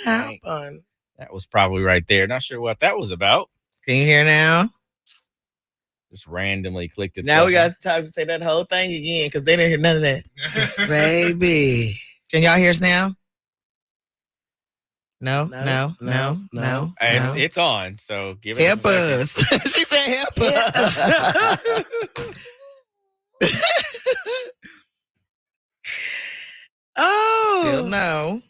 happened? That was probably right there. Not sure what that was about. Can you hear now? Just randomly clicked it. Now we got to say that whole thing again because they didn't hear none of that. Baby. Can y'all hear us now? No. It's on, so give it help us. She said help us. Oh. Still no.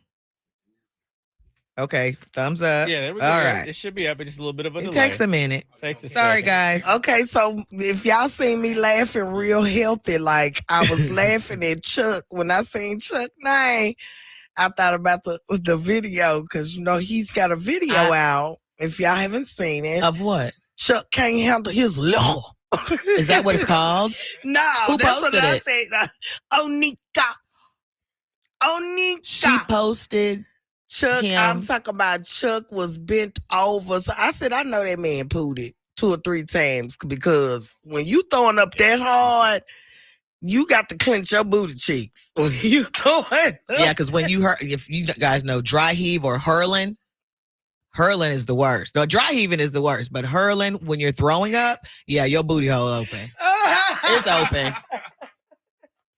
Okay, thumbs up. Yeah, there we go. All right. It should be up. It's just a little bit of a delay. It takes a minute. Sorry, guys. Okay, so if y'all seen me laughing real healthy, like I was laughing at Chuck when I seen Chuck name, I thought about the video because, he's got a video out. If y'all haven't seen it. Of what? Chuck can't handle his law. Is that what it's called? No. Who that's posted what it? I said. Onika. She posted Chuck. him. I'm talking about Chuck was bent over. So I said, I know that man pooed it 2 or 3 times because when you throwing up that hard, you got to clench your booty cheeks. When you throwing up. Yeah, because when you if you guys know dry heave or hurling is the worst. No, dry heaving is the worst, but hurling when you're throwing up, yeah, your booty hole open. It's open.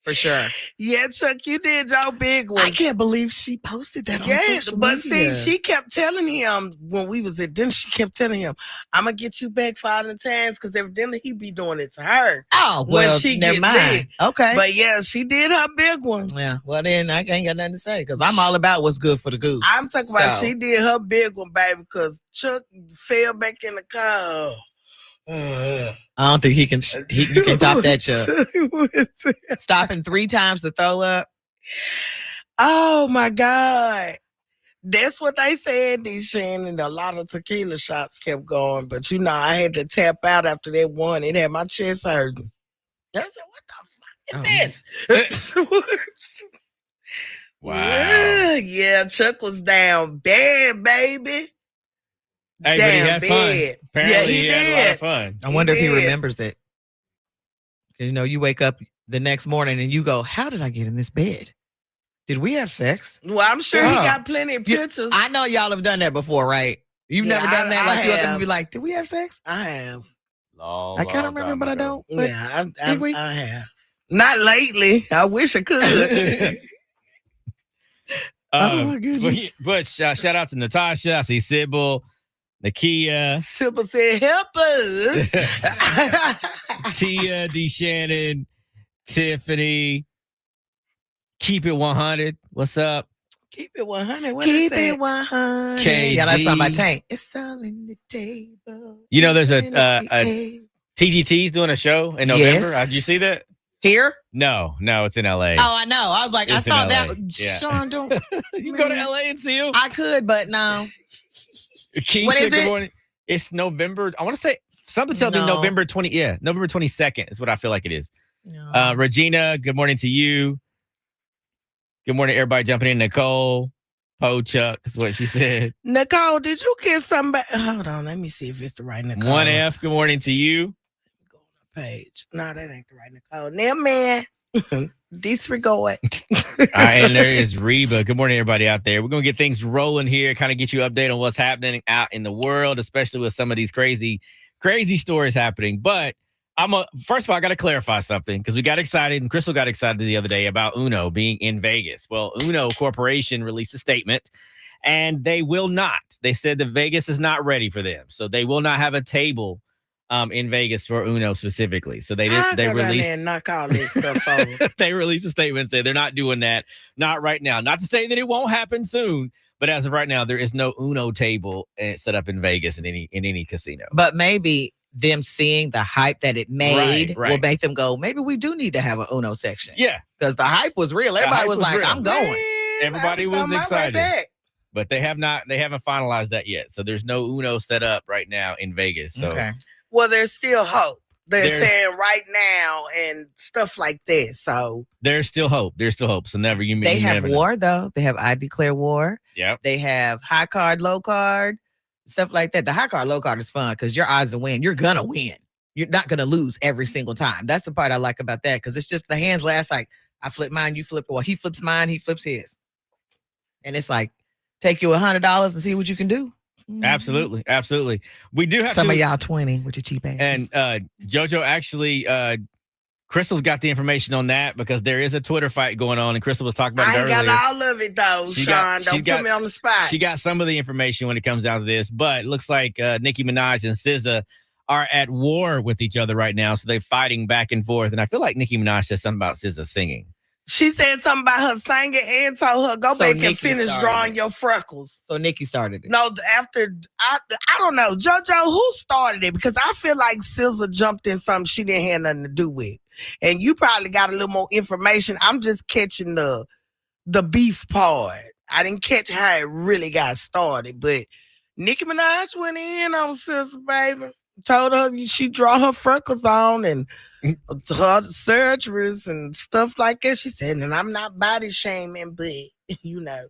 For sure. Yeah, Chuck, you did your big one. I can't believe she posted that on social but media. see, she kept telling him when we was at dinner, she kept telling him, I'm going to get you back 5 times because evidently he be doing it to her. Oh, well, never mind. Okay. But yeah, she did her big one. Yeah, well then I ain't got nothing to say because I'm all about what's good for the goose. I'm talking about she did her big one, baby, because Chuck fell back in the car. I don't think you can top that, Chuck. Stopping 3 times to throw up. Oh my God. That's what they said, D. Shannon. A lot of tequila shots kept going, but I had to tap out after that one. It had my chest hurting. I said, what the fuck is this? Wow. Yeah, Chuck was down bad, baby. Hey, but he had fun. Apparently he had a lot of fun. I wonder if he remembers it. Because, you wake up the next morning and you go, how did I get in this bed? Did we have sex? Well, I'm sure he got plenty of pictures. I know y'all have done that before, right? You've never done that? Like, you have to be like, did we have sex? I have. I can't remember, but I don't. But yeah, I have. Not lately. I wish I could. Oh, my goodness. But shout out to Natasha. I see Sybil. Nakia. Sybil said, help us. Tia, D. Shannon, Tiffany. Keep it 100. What's up? Keep it 100. Keep it 100. KD. Yeah, that's on my tank. It's all in the table. There's a TGT's doing a show in November. Yes. Did you see that? Here? No, it's in LA. Oh, I know. I was like, I saw that. Yeah. Sean, don't. You go to LA and see him? I could, but no. Keisha, what is good it? morning. It's November. I want to say something tells me November 20. Yeah, November 22nd is what I feel like it is. No. Regina, good morning to you. Good morning, everybody jumping in. Nicole, Chuck is what she said. Nicole, did you get somebody? Hold on, let me see if it's the right Nicole. 1F, good morning to you. Go on the page. No, that ain't the right Nicole. Now, man, disregard. All right, and there is Reba. Good morning, everybody out there. We're going to get things rolling here, kind of get you updated on what's happening out in the world, especially with some of these crazy stories happening. But first of all, I got to clarify something because we got excited and Crystal got excited the other day about Uno being in Vegas. Well, Uno Corporation released a statement and they will not. They said that Vegas is not ready for them. So they will not have a table in Vegas for Uno specifically. So they released and knock all this stuff over. They released a statement and said they're not doing that. Not right now. Not to say that it won't happen soon, but as of right now, there is no Uno table set up in Vegas in any casino. But maybe them seeing the hype that it made right. will make them go, maybe we do need to have an Uno section. Yeah. Because the hype was real. Everybody was like, real. I'm going. Man, everybody was excited. But they haven't finalized that yet. So there's no Uno set up right now in Vegas. So well, there's still hope. They're saying right now and stuff like that. So there's still hope. So never they have war though. They have I Declare War. Yeah. They have high card, low card. Stuff like that. The high card, low card is fun because your odds to win. You're going to win. You're not going to lose every single time. That's the part I like about that because it's just the hands last like I flip mine, you flip, or he flips mine, he flips his. And it's like take you $100 and see what you can do. Absolutely. Absolutely. We do have some of y'all 20 with your cheap asses. And JoJo actually, Crystal's got the information on that because there is a Twitter fight going on, and Crystal was talking about it earlier. I ain't got all of it though, Sean. Don't put me on the spot. She got some of the information when it comes down to this, but it looks like Nicki Minaj and SZA are at war with each other right now, so they're fighting back and forth. And I feel like Nicki Minaj said something about SZA singing. She said something about her singing and told her, go back and finish drawing your freckles. So Nicki started it. No, after, I don't know. JoJo, who started it? Because I feel like SZA jumped in something she didn't have nothing to do with. And you probably got a little more information. I'm just catching the beef part. I didn't catch how it really got started. But Nicki Minaj went in on SZA, baby. Told her she draw her freckles on and her surgeries and stuff like that. She said, and I'm not body shaming, but you know.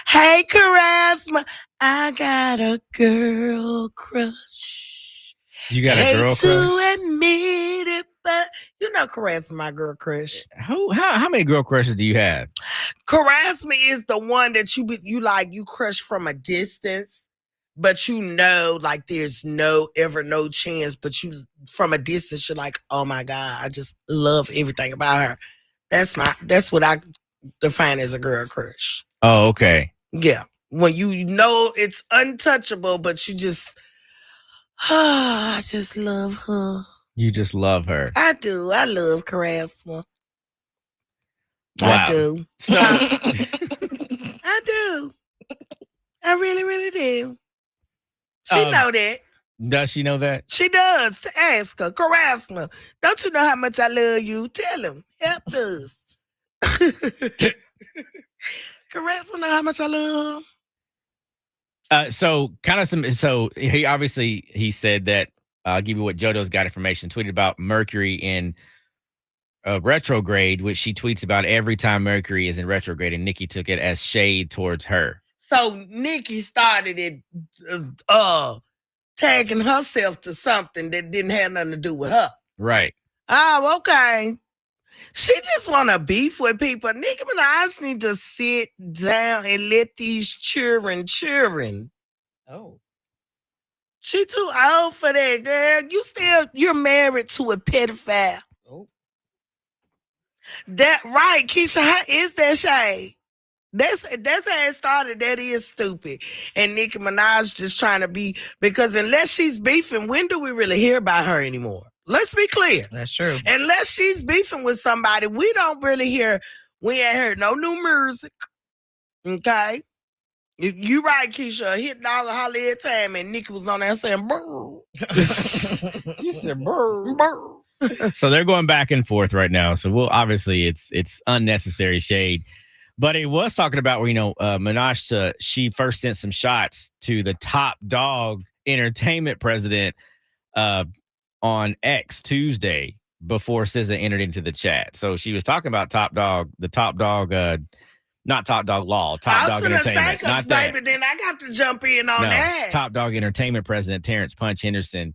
Hey, Charisma, I got a girl crush. You got a girl crush? To admit it, but you know Charisma, my girl crush. How many girl crushes do you have? Charisma is the one that you crush from a distance. But you know, like there's no chance. But you, from a distance, you're like, oh my God, I just love everything about her. That's what I define as a girl crush. Oh, okay. Yeah, when you know it's untouchable, but you just, I just love her. You just love her. I do. I love Charisma. Wow. I do. So I do. I really, really do. She know that. Does she know that? She does. Ask her. Charisma. Don't you know how much I love you? Tell him. Help us. Charisma know how much I love him. So he said that, I'll give you what JoJo's got information, tweeted about Mercury in retrograde, which she tweets about every time Mercury is in retrograde, and Nicki took it as shade towards her. So Nicki started it tagging herself to something that didn't have nothing to do with her. Right. Oh, okay. She just want to beef with people. Nicki Minaj need to sit down and let these children. Oh. She too old for that, girl. You're married to a pedophile. Oh. That right, Keisha, how is that shade? That's how it started. That is stupid. And Nicki Minaj just trying to be, because unless she's beefing, when do we really hear about her anymore? Let's be clear. That's true. Unless she's beefing with somebody, we don't really hear, we ain't heard no new music. Okay? You right, Keisha. Hit dollar holler every time, and Nicki was on there saying, brr. You said brr. Brr. So they're going back and forth right now. So obviously it's unnecessary shade. But he was talking about where, Minaj, she first sent some shots to the Top Dog Entertainment president on X Tuesday before SZA entered into the chat. So she was talking about Top Dog, the Top Dog, not Top Dog Law, Top Dog Entertainment. Not that. Baby, then I got to jump in on that. Top Dog Entertainment president Terrence Punch Henderson.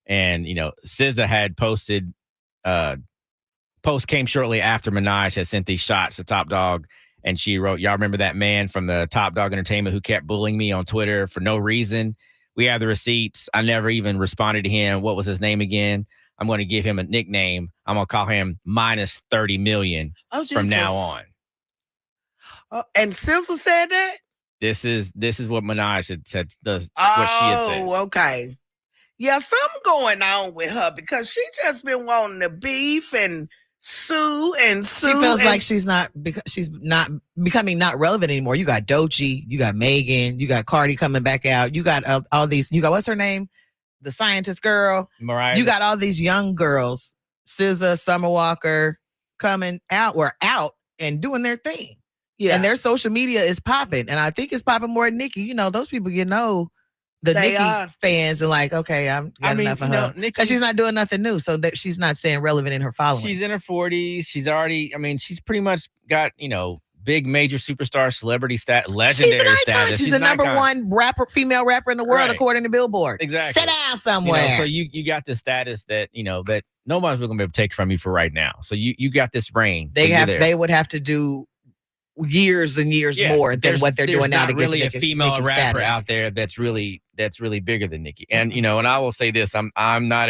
And, SZA had posted, post came shortly after Minaj had sent these shots to Top Dog. And she wrote, y'all remember that man from the Top Dog Entertainment who kept bullying me on Twitter for no reason? We have the receipts. I never even responded to him. What was his name again? I'm going to give him a nickname. I'm going to call him minus 30 million from now on. And SZA said that? This is what Minaj had said. What she had said. Oh, okay. Yeah, something going on with her because she just been wanting to beef and sue. She feels like she's not becoming not relevant anymore. You got Doechii, you got Megan, you got Cardi coming back out. You got all these. You got, what's her name? The scientist girl. Mariah. You got all these young girls, SZA, Summer Walker, coming out or out and doing their thing. Yeah, and their social media is popping, and I think it's popping more than Nicki. Those people the Nicki fans are like, okay, I'm got enough of her because she's not doing nothing new, so that she's not staying relevant in her following. She's in her 40s. She's already, she's pretty much got big major superstar celebrity legendary status. She's the number one female rapper in the world, according to Billboard. Exactly. Sit down somewhere. So you got the status that that nobody's going to be able to take from you for right now. So you got this reign. They would have to do years and years more than what they're doing now to get really to a female Nicki rapper status out there that's really bigger than Nicki. And you know, and I will say this: I'm not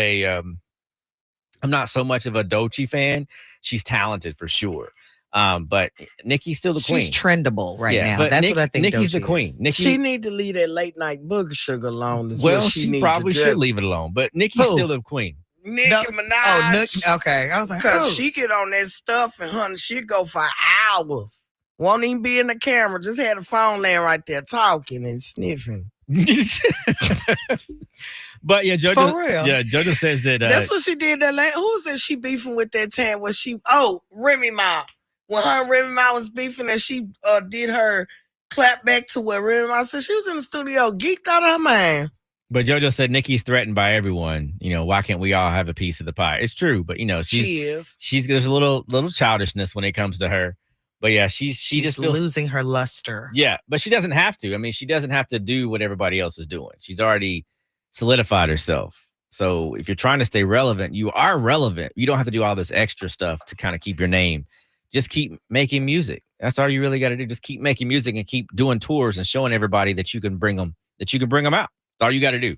so much of a Doechii fan. She's talented for sure. But Nicki's still the queen. She's trendable right now. But That's what I think. Nicki's the Doechii queen. is. Nicki, She need to leave that late night booger sugar alone. well, she probably should leave it alone. But Nicki's still the queen. Nicki No. Minaj. Oh, okay. I was like, Because she get on that stuff and honey, she go for hours. Won't even be in the camera. Just had the phone laying right there talking and sniffing. But yeah, JoJo. For real. Yeah, JoJo says that. That's what she did that last. Who was that she beefing with that time? Was she? Remy Ma. When her and Remy Ma was beefing and she did her clap back to what Remy Ma said. She was in the studio geeked out of her mind. But JoJo said Nicki's threatened by everyone. You know, why can't we all have a piece of the pie? It's true, but you know, she's there's a little childishness when it comes to her. But yeah, she just feels losing her luster. Yeah, but she doesn't have to. I mean, she doesn't have to do what everybody else is doing. She's already solidified herself. So if you're trying to stay relevant, you are relevant. You don't have to do all this extra stuff to kind of keep your name. Just keep making music. That's all you really got to do. Just keep making music and keep doing tours and showing everybody that you can bring them out. That's all you got to do.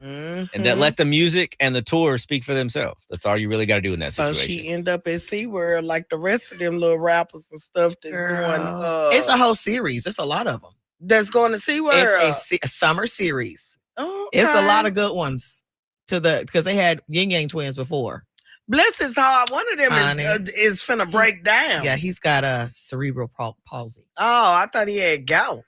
Mm-hmm. And that let the music and the tour speak for themselves. That's all you really got to do in that So situation. she end up at SeaWorld like the rest of them little rappers and stuff that's going. It's a whole series. It's a lot of them. That's going to SeaWorld. It's a summer series. Okay. It's a lot of good ones because they had Yin Yang twins before. Bless his heart. One of them is finna break down. Yeah, he's got a cerebral palsy. Oh, I thought he had gout.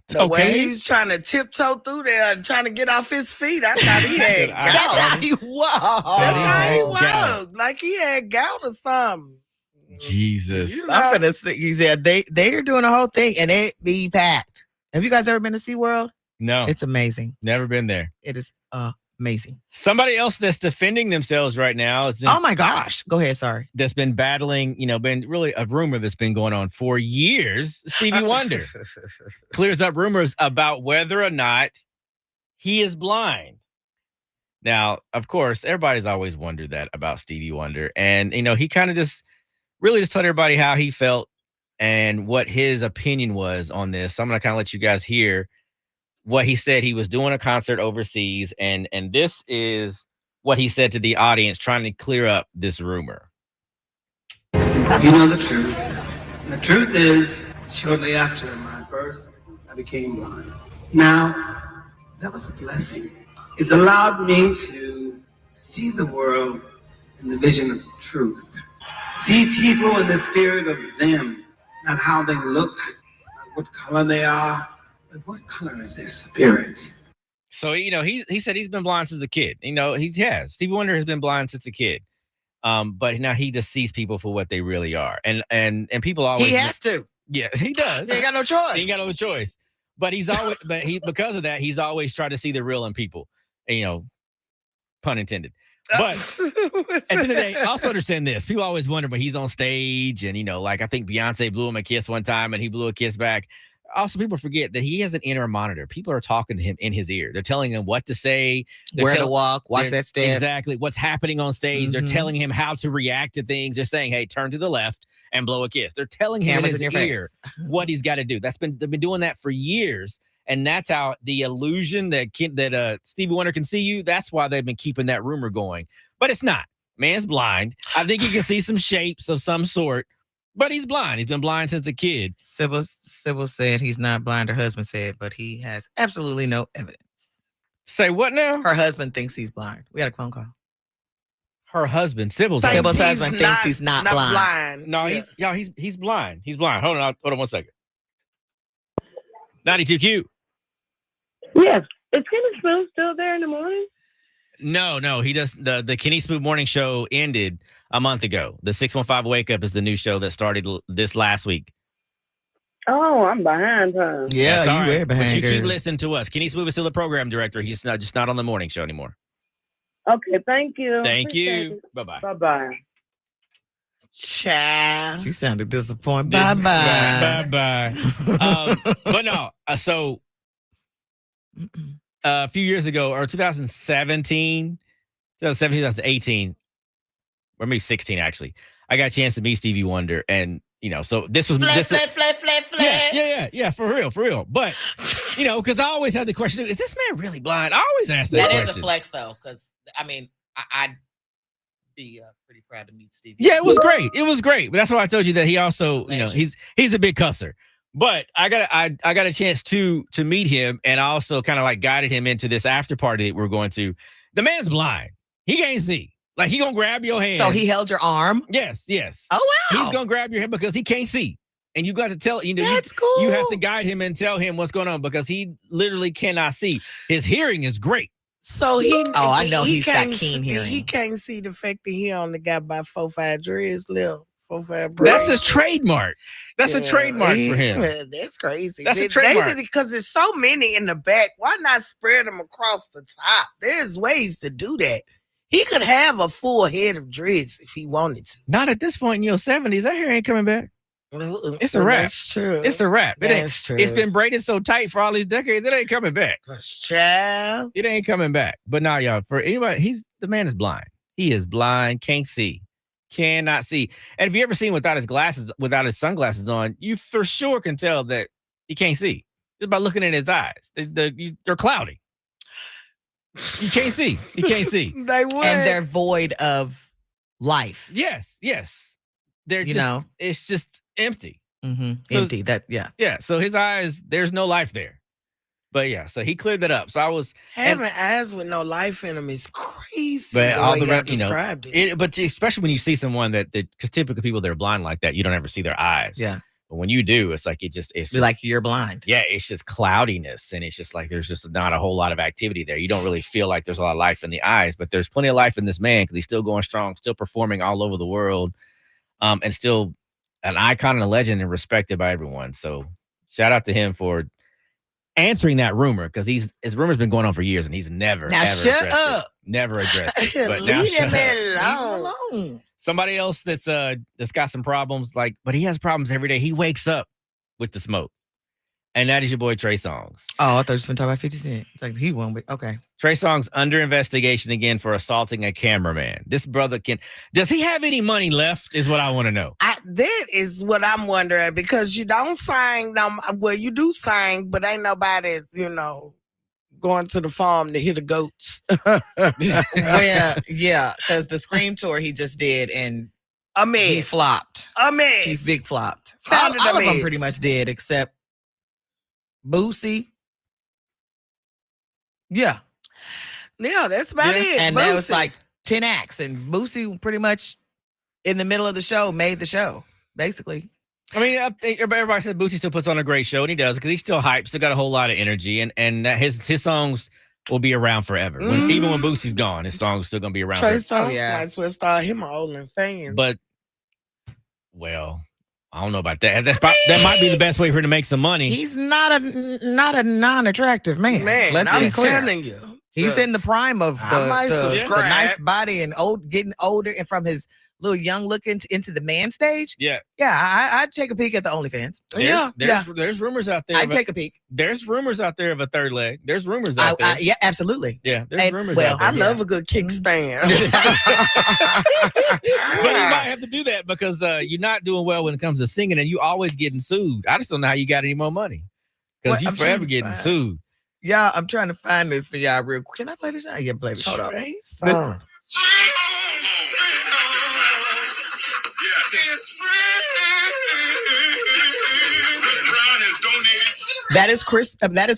The way he was trying to tiptoe through there and trying to get off his feet, I thought he had gout. That's how he was. That's how he was. Like he had gout or something. Jesus. I'm gonna say, he said they are doing a whole thing and it be packed. Have you guys ever been to SeaWorld? No. It's amazing. Never been there. It is amazing. Somebody else that's defending themselves right now. Oh my gosh. Go ahead. Sorry. That's been battling, been really a rumor that's been going on for years. Stevie Wonder clears up rumors about whether or not he is blind. Now, of course, everybody's always wondered that about Stevie Wonder. And, he kind of just told everybody how he felt and what his opinion was on this. So I'm going to kind of let you guys hear what he said. He was doing a concert overseas, and this is what he said to the audience, trying to clear up this rumor. You know the truth. The truth is, shortly after my birth, I became blind. Now, that was a blessing. It's allowed me to see the world in the vision of truth. See people in the spirit of them, not how they look, not what color they are, but what color is their spirit? So, he said he's been blind since a kid. Stevie Wonder has been blind since a kid. But now he just sees people for what they really are. And people always... He has to. Yeah, he does. He ain't got no choice. He ain't got no choice. But because of that, he's always tried to see the real in people. Pun intended. But at the end of the day, also understand this. People always wonder when he's on stage and, like I think Beyonce blew him a kiss one time and he blew a kiss back. Also, people forget that he has an inner monitor. People are talking to him in his ear. They're telling him what to say, where to walk, watch that step. Exactly. What's happening on stage. They're telling him how to react to things. They're saying, hey, turn to the left and blow a kiss. They're telling him in his ear what he's got to do. They've been doing that for years. And that's how the illusion that Stevie Wonder can see you, that's why they've been keeping that rumor going. But it's not. Man's blind. I think he can see some shapes of some sort, but he's blind. He's been blind since a kid. Sybil said he's not blind, her husband said, but he has absolutely no evidence. Say what now? Her husband thinks he's blind. We had a phone call. Her husband, Sybil's husband thinks he's not blind. No, yeah. he's blind. He's blind. Hold on 1 second. 92Q. Yes. Is Kenny Smooth still there in the morning? No. He does. The Kenny Smooth morning show ended a month ago. The 615 Wake Up is the new show that started this last week. Oh, I'm behind, huh? Yeah, you way behind. But you keep listening to us. Kenny Smooth is still the program director. He's just not on the morning show anymore. Okay, thank you. Thank you. Bye-bye. Bye-bye. Child. She sounded disappointed. Bye-bye. Bye-bye. But no, so a few years ago, or 2018, or maybe 16 actually, I got a chance to meet Stevie Wonder, and So this was yeah, for real. But because I always had the question: is this man really blind? I always ask that question. That is a flex, though, because I'd be pretty proud to meet Stevie. Yeah, it was great. But that's why I told you that he also, he's a big cusser. But I got a chance to meet him, and I also kind of like guided him into this after party that we're going to. The man's blind. He can't see. Like, he gonna grab your hand. So he held your arm? Yes. Oh, wow. He's gonna grab your hand because he can't see. And you got to tell, That's cool. You have to guide him and tell him what's going on because he literally cannot see. His hearing is great. So I know he's got keen hearing. He can't see the fact that he only got about 4-5 dreads left. 4-5 braids. That's his trademark. That's a trademark for him. That's crazy. That's a trademark. Because there's so many in the back. Why not spread them across the top? There's ways to do that. He could have a full head of dreads if he wanted to. Not at this point in your 70s. That hair ain't coming back. It's a wrap. That's true. It's a wrap. That's true. It's been braided so tight for all these decades. It ain't coming back. Child. It ain't coming back. But now, y'all, for anybody, the man is blind. He is blind, can't see, cannot see. And if you ever seen without his sunglasses on, you for sure can tell that he can't see just by looking in his eyes. They're cloudy. You can't see. He can't see. They would. And they're void of life. Yes. They're it's just empty. Mm-hmm. So empty. Yeah. So his eyes, there's no life there. But yeah, so he cleared that up. So I was having eyes with no life in them is crazy. But the all way the you described it. But especially when you see someone because typically people that are blind like that, you don't ever see their eyes. Yeah. But when you do, it's like it's just like you're blind. Yeah, it's just cloudiness, and it's just like there's just not a whole lot of activity there. You don't really feel like there's a lot of life in the eyes, but there's plenty of life in this man because he's still going strong, still performing all over the world, and still an icon and a legend and respected by everyone. So shout out to him for answering that rumor because his rumor's been going on for years and he's never shut up. Never addressed it. But now Leave shut him up. alone. Somebody else that's got some problems, but he has problems every day. He wakes up with the smoke. And that is your boy Trey Songz. Oh, I thought you were going to talk about 50 Cent. Like he won't be. Okay. Trey Songz under investigation again for assaulting a cameraman. This brother does he have any money left is what I want to know. That is what I'm wondering because you don't sing. Well, you do sing, but ain't nobody, going to the farm to hear the goats. Yeah, because the Scream tour he just did and he flopped. He big flopped. All of them pretty much did except Boosie. Yeah, that's about it. And that was like 10 acts, and Boosie pretty much in the middle of the show made the show, basically. I mean, I think everybody said Boosie still puts on a great show, and he does because he's still hyped, still got a whole lot of energy, and his songs will be around forever. Even when Boosie's gone, his songs still gonna be around. Trey Songz might as well start him all fans. But I don't know about that. That might be the best way for him to make some money. He's not a non-attractive man. Let's I'm be clear. telling you. He's in the prime of the nice body and getting older, and from his little young look into the man stage. Yeah. I'd take a peek at the OnlyFans. There's rumors out there. I'd take a peek. There's rumors out there of a third leg. There's rumors out there. Yeah, absolutely. Yeah, there's rumors out there. I love a good kickstand. But you might have to do that because you're not doing well when it comes to singing, and you always getting sued. I just don't know how you got any more money because you forever getting sued. Yeah, I'm trying to find this for y'all real quick. Can I play this? I can play this. Hold up. That is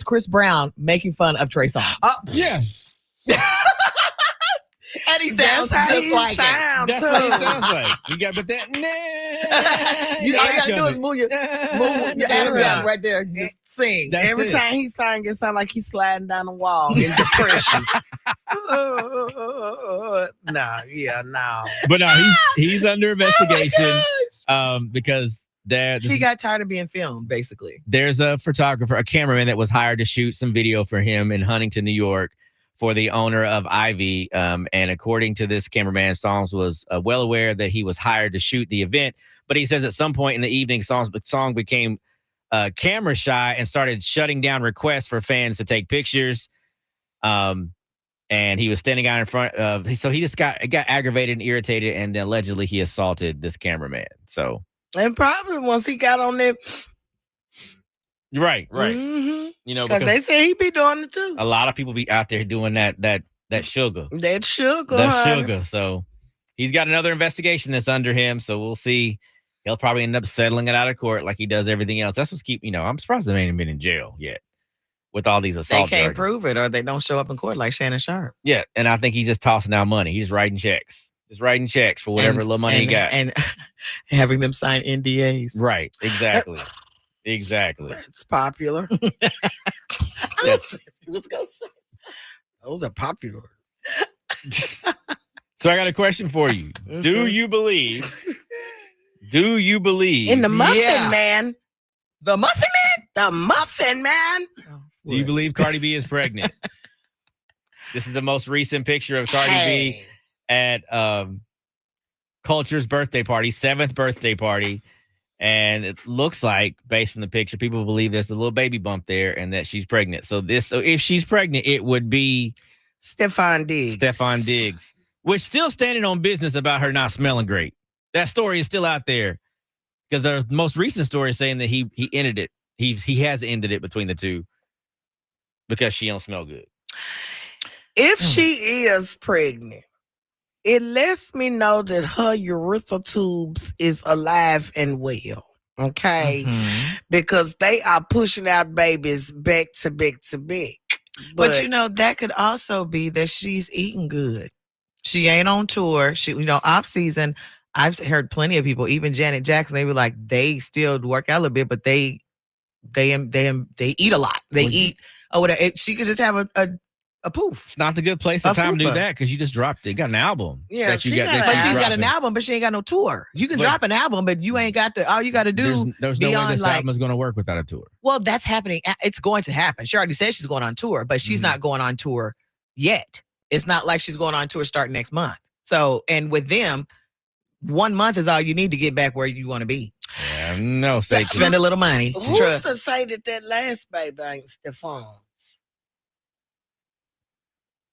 Chris Brown making fun of Trey Songz. Yeah. And he sounds just like it. That's what he sounds like. You got all you gotta do is move your Adam's right there. Just sing. Every time he sang, it sounds like he's sliding down the wall in depression. No. But no, he's under investigation because he got tired of being filmed, basically. There's a photographer, a cameraman that was hired to shoot some video for him in Huntington, New York, for the owner of Ivy. And according to this cameraman, Songz was well aware that he was hired to shoot the event. But he says at some point in the evening, Song became camera shy and started shutting down requests for fans to take pictures. And he was standing out in front of, so he just got aggravated and irritated, and then allegedly he assaulted this cameraman. So And probably once he got on there. Right. Mm-hmm. You know, because they say he be doing it too. A lot of people be out there doing that sugar. That sugar, That honey. sugar. So he's got another investigation that's under him. So we'll see. He'll probably end up settling it out of court like he does everything else. That's what's I'm surprised they ain't been in jail yet with all these assault They can't charges. prove it or they don't show up in court like Shannon Sharp. Yeah, and I think he's just tossing out money. He's writing checks. Just writing checks for whatever little money he got. And having them sign NDAs. Right, exactly. Exactly. It's popular. Yes. What's gonna say? Those are popular. So I got a question for you. Mm-hmm. Do you believe in the Muffin Man? The Muffin Man? The Muffin Man. Do you believe Cardi B is pregnant? This is the most recent picture of Cardi B at Culture's birthday party, 7th birthday party. And it looks like, based from the picture, people believe there's a little baby bump there and that she's pregnant. So if she's pregnant, it would be Stefan Diggs. Which still standing on business about her not smelling great. That story is still out there. Because the most recent story is saying that he ended it. He has ended it between the two because she don't smell good. If she is pregnant, it lets me know that her urethral tubes is alive and well. Okay. Mm-hmm. Because they are pushing out babies back to back to back. But that could also be that she's eating good. She ain't on tour. She, off season. I've heard plenty of people, even Janet Jackson, they were like, they still work out a little bit, but they eat a lot. They eat or whatever. She could just have a poof. It's not the good place or time to do that because you just dropped it. You got an album. Yeah, but she's got an album, but she ain't got no tour. You can drop an album, but you ain't got all you got to do. There's no way this album is going to work without a tour. Well, that's happening. It's going to happen. She already said she's going on tour, but she's not going on tour yet. It's not like she's going on tour starting next month. So, and with them, 1 month is all you need to get back where you want to be. Yeah, no, spend a little money. Who's to say that last baby ain't Stefan's?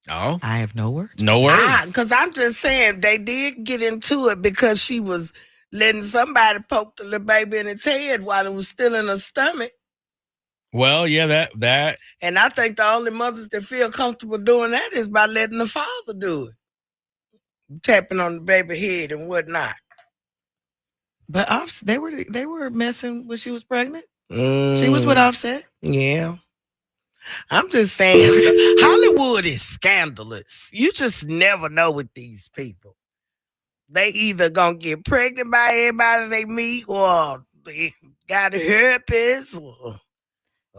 Oh, I have no words. No words. Because I'm just saying they did get into it because she was letting somebody poke the little baby in its head while it was still in her stomach. Well, yeah, that. And I think the only mothers that feel comfortable doing that is by letting the father do it. Tapping on the baby head and whatnot. But they were messing when she was pregnant. She was with Offset. Yeah. I'm just saying, Hollywood is scandalous. You just never know with these people. They either gonna get pregnant by everybody they meet, or they got herpes.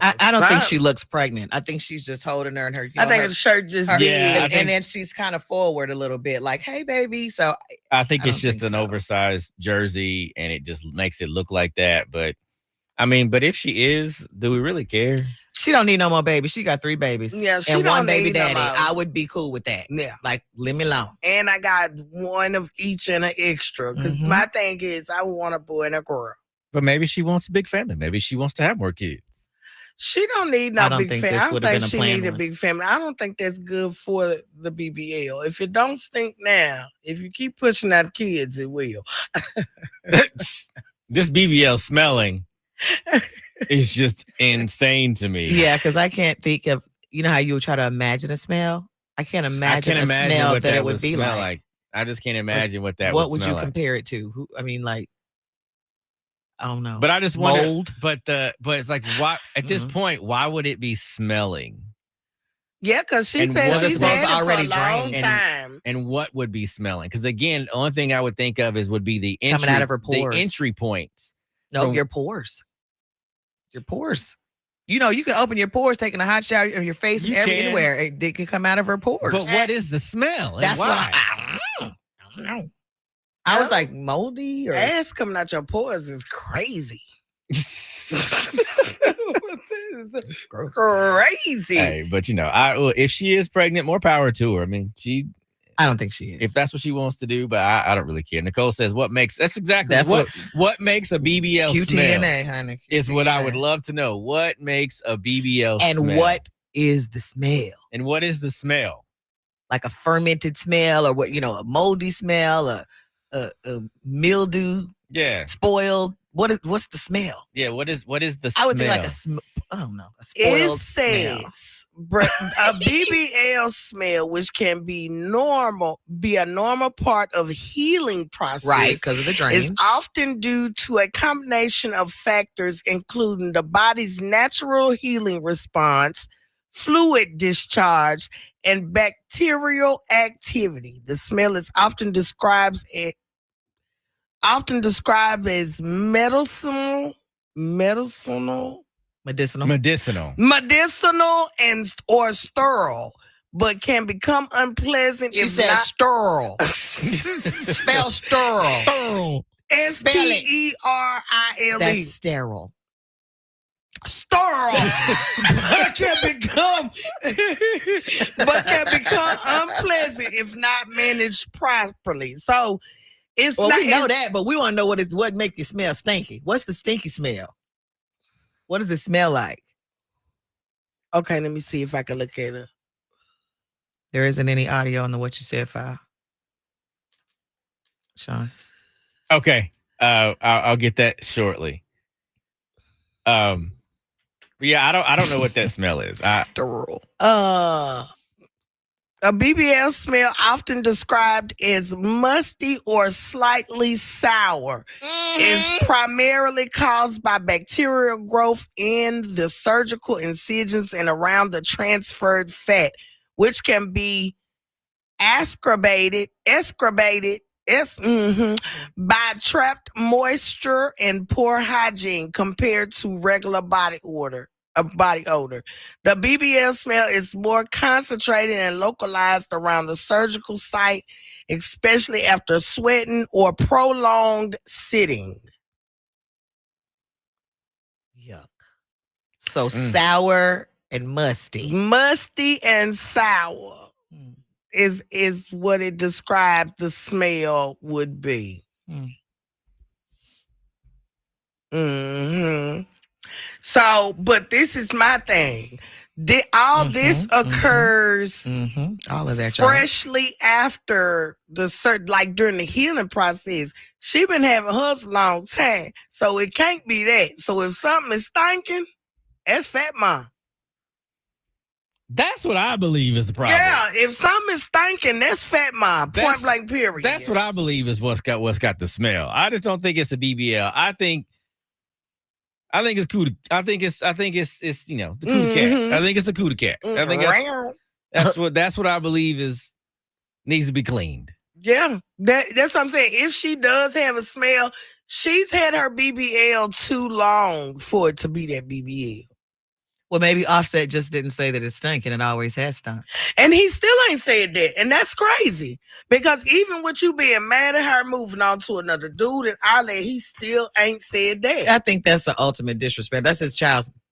I don't think she looks pregnant. I think she's just holding her in her. I think the shirt just and then she's kind of forward a little bit, like, "Hey, baby." So I think it's just an oversized jersey, and it just makes it look like that. But I mean, but if she is, do we really care? She don't need no more babies. She got 3 babies. Yeah, she and don't 1 baby need daddy. no more. I would be cool with that. Yeah, like leave me alone. And I got 1 of each and an extra because my thing is I want a boy and a girl. But maybe she wants a big family. Maybe she wants to have more kids. She don't need no big family. I don't think she need a one. big family. I don't think that's good for the BBL. If it don't stink now, if you keep pushing out kids, it will. This BBL smelling is just insane to me. Yeah, because I can't think of, how you would try to imagine a smell. I can't imagine a smell that it would be like. I just can't imagine what that what would would smell you like. compare it to? I don't know. But I just wonder, mold. But it's like, why at this point, why would it be smelling? Yeah, because she said she's had it already for a long time. And what would be smelling? Because again, the only thing I would think of would be the entry, coming out of her pores. The entry points. No, your pores. Your pores. You can open your pores, taking a hot shower, and your face anywhere. It can come out of her pores. But what is the smell? That's what I don't know. I was like moldy or ass coming out your pores is crazy. Crazy. Hey, but if she is pregnant, more power to her. I mean, I don't think she is. If that's what she wants to do, but I don't really care. Nicole says, what makes what makes a BBL QTNA, smell? honey. Is what I would love to know. What makes a BBL and smell? And what is the smell? And what is the smell? Like a fermented smell, or what? A moldy smell, a mildew Yeah. Spoiled. What's the smell? Yeah. What is the smell? I would think like I don't know, a spoiled It smell. says a BBL smell, which can be a normal part of healing process. Right, because of the drains. Is often due to a combination of factors, including the body's natural healing response, fluid discharge, and bacterial activity. The smell is often described as medicinal, and or sterile, but can become unpleasant. She said sterile. Spell sterile. STERILE. That's sterile. Sterile, but can become unpleasant if not managed properly. So it's well, not. We know that, but we want to know what make you smell stinky. What's the stinky smell? What does it smell like? Okay, let me see if I can look at it. There isn't any audio on the what you said file. Sean. Okay. I'll get that shortly. Yeah, I don't know what that smell is. Sterile. A BBL smell often described as musty or slightly sour is primarily caused by bacterial growth in the surgical incisions and around the transferred fat, which can be excreted by trapped moisture and poor hygiene compared to regular body odor. The BBL smell is more concentrated and localized around the surgical site, especially after sweating or prolonged sitting. Yuck. So sour and musty. Musty and sour is what it described the smell would be. So, but this is my thing. All this occurs all of that freshly after like during the healing process. She been having hers a long time, so it can't be that. So if something is stinking, that's fat mom. That's what I believe is the problem. Yeah, if something is stinking, that's fat mom. Point blank, period. That's what I believe is what's got the smell. I just don't think it's a BBL. I think it's cootie. I think it's the cootie cat. I think it's the cootie cat. I think that's what I believe needs to be cleaned. Yeah, that's what I'm saying. If she does have a smell, she's had her BBL too long for it to be that BBL. Well, maybe Offset just didn't say that it stunk and it always has stunk. And he still ain't said that. And that's crazy. Because even with you being mad at her moving on to another dude and all that, he still ain't said that. I think that's the ultimate disrespect. That's his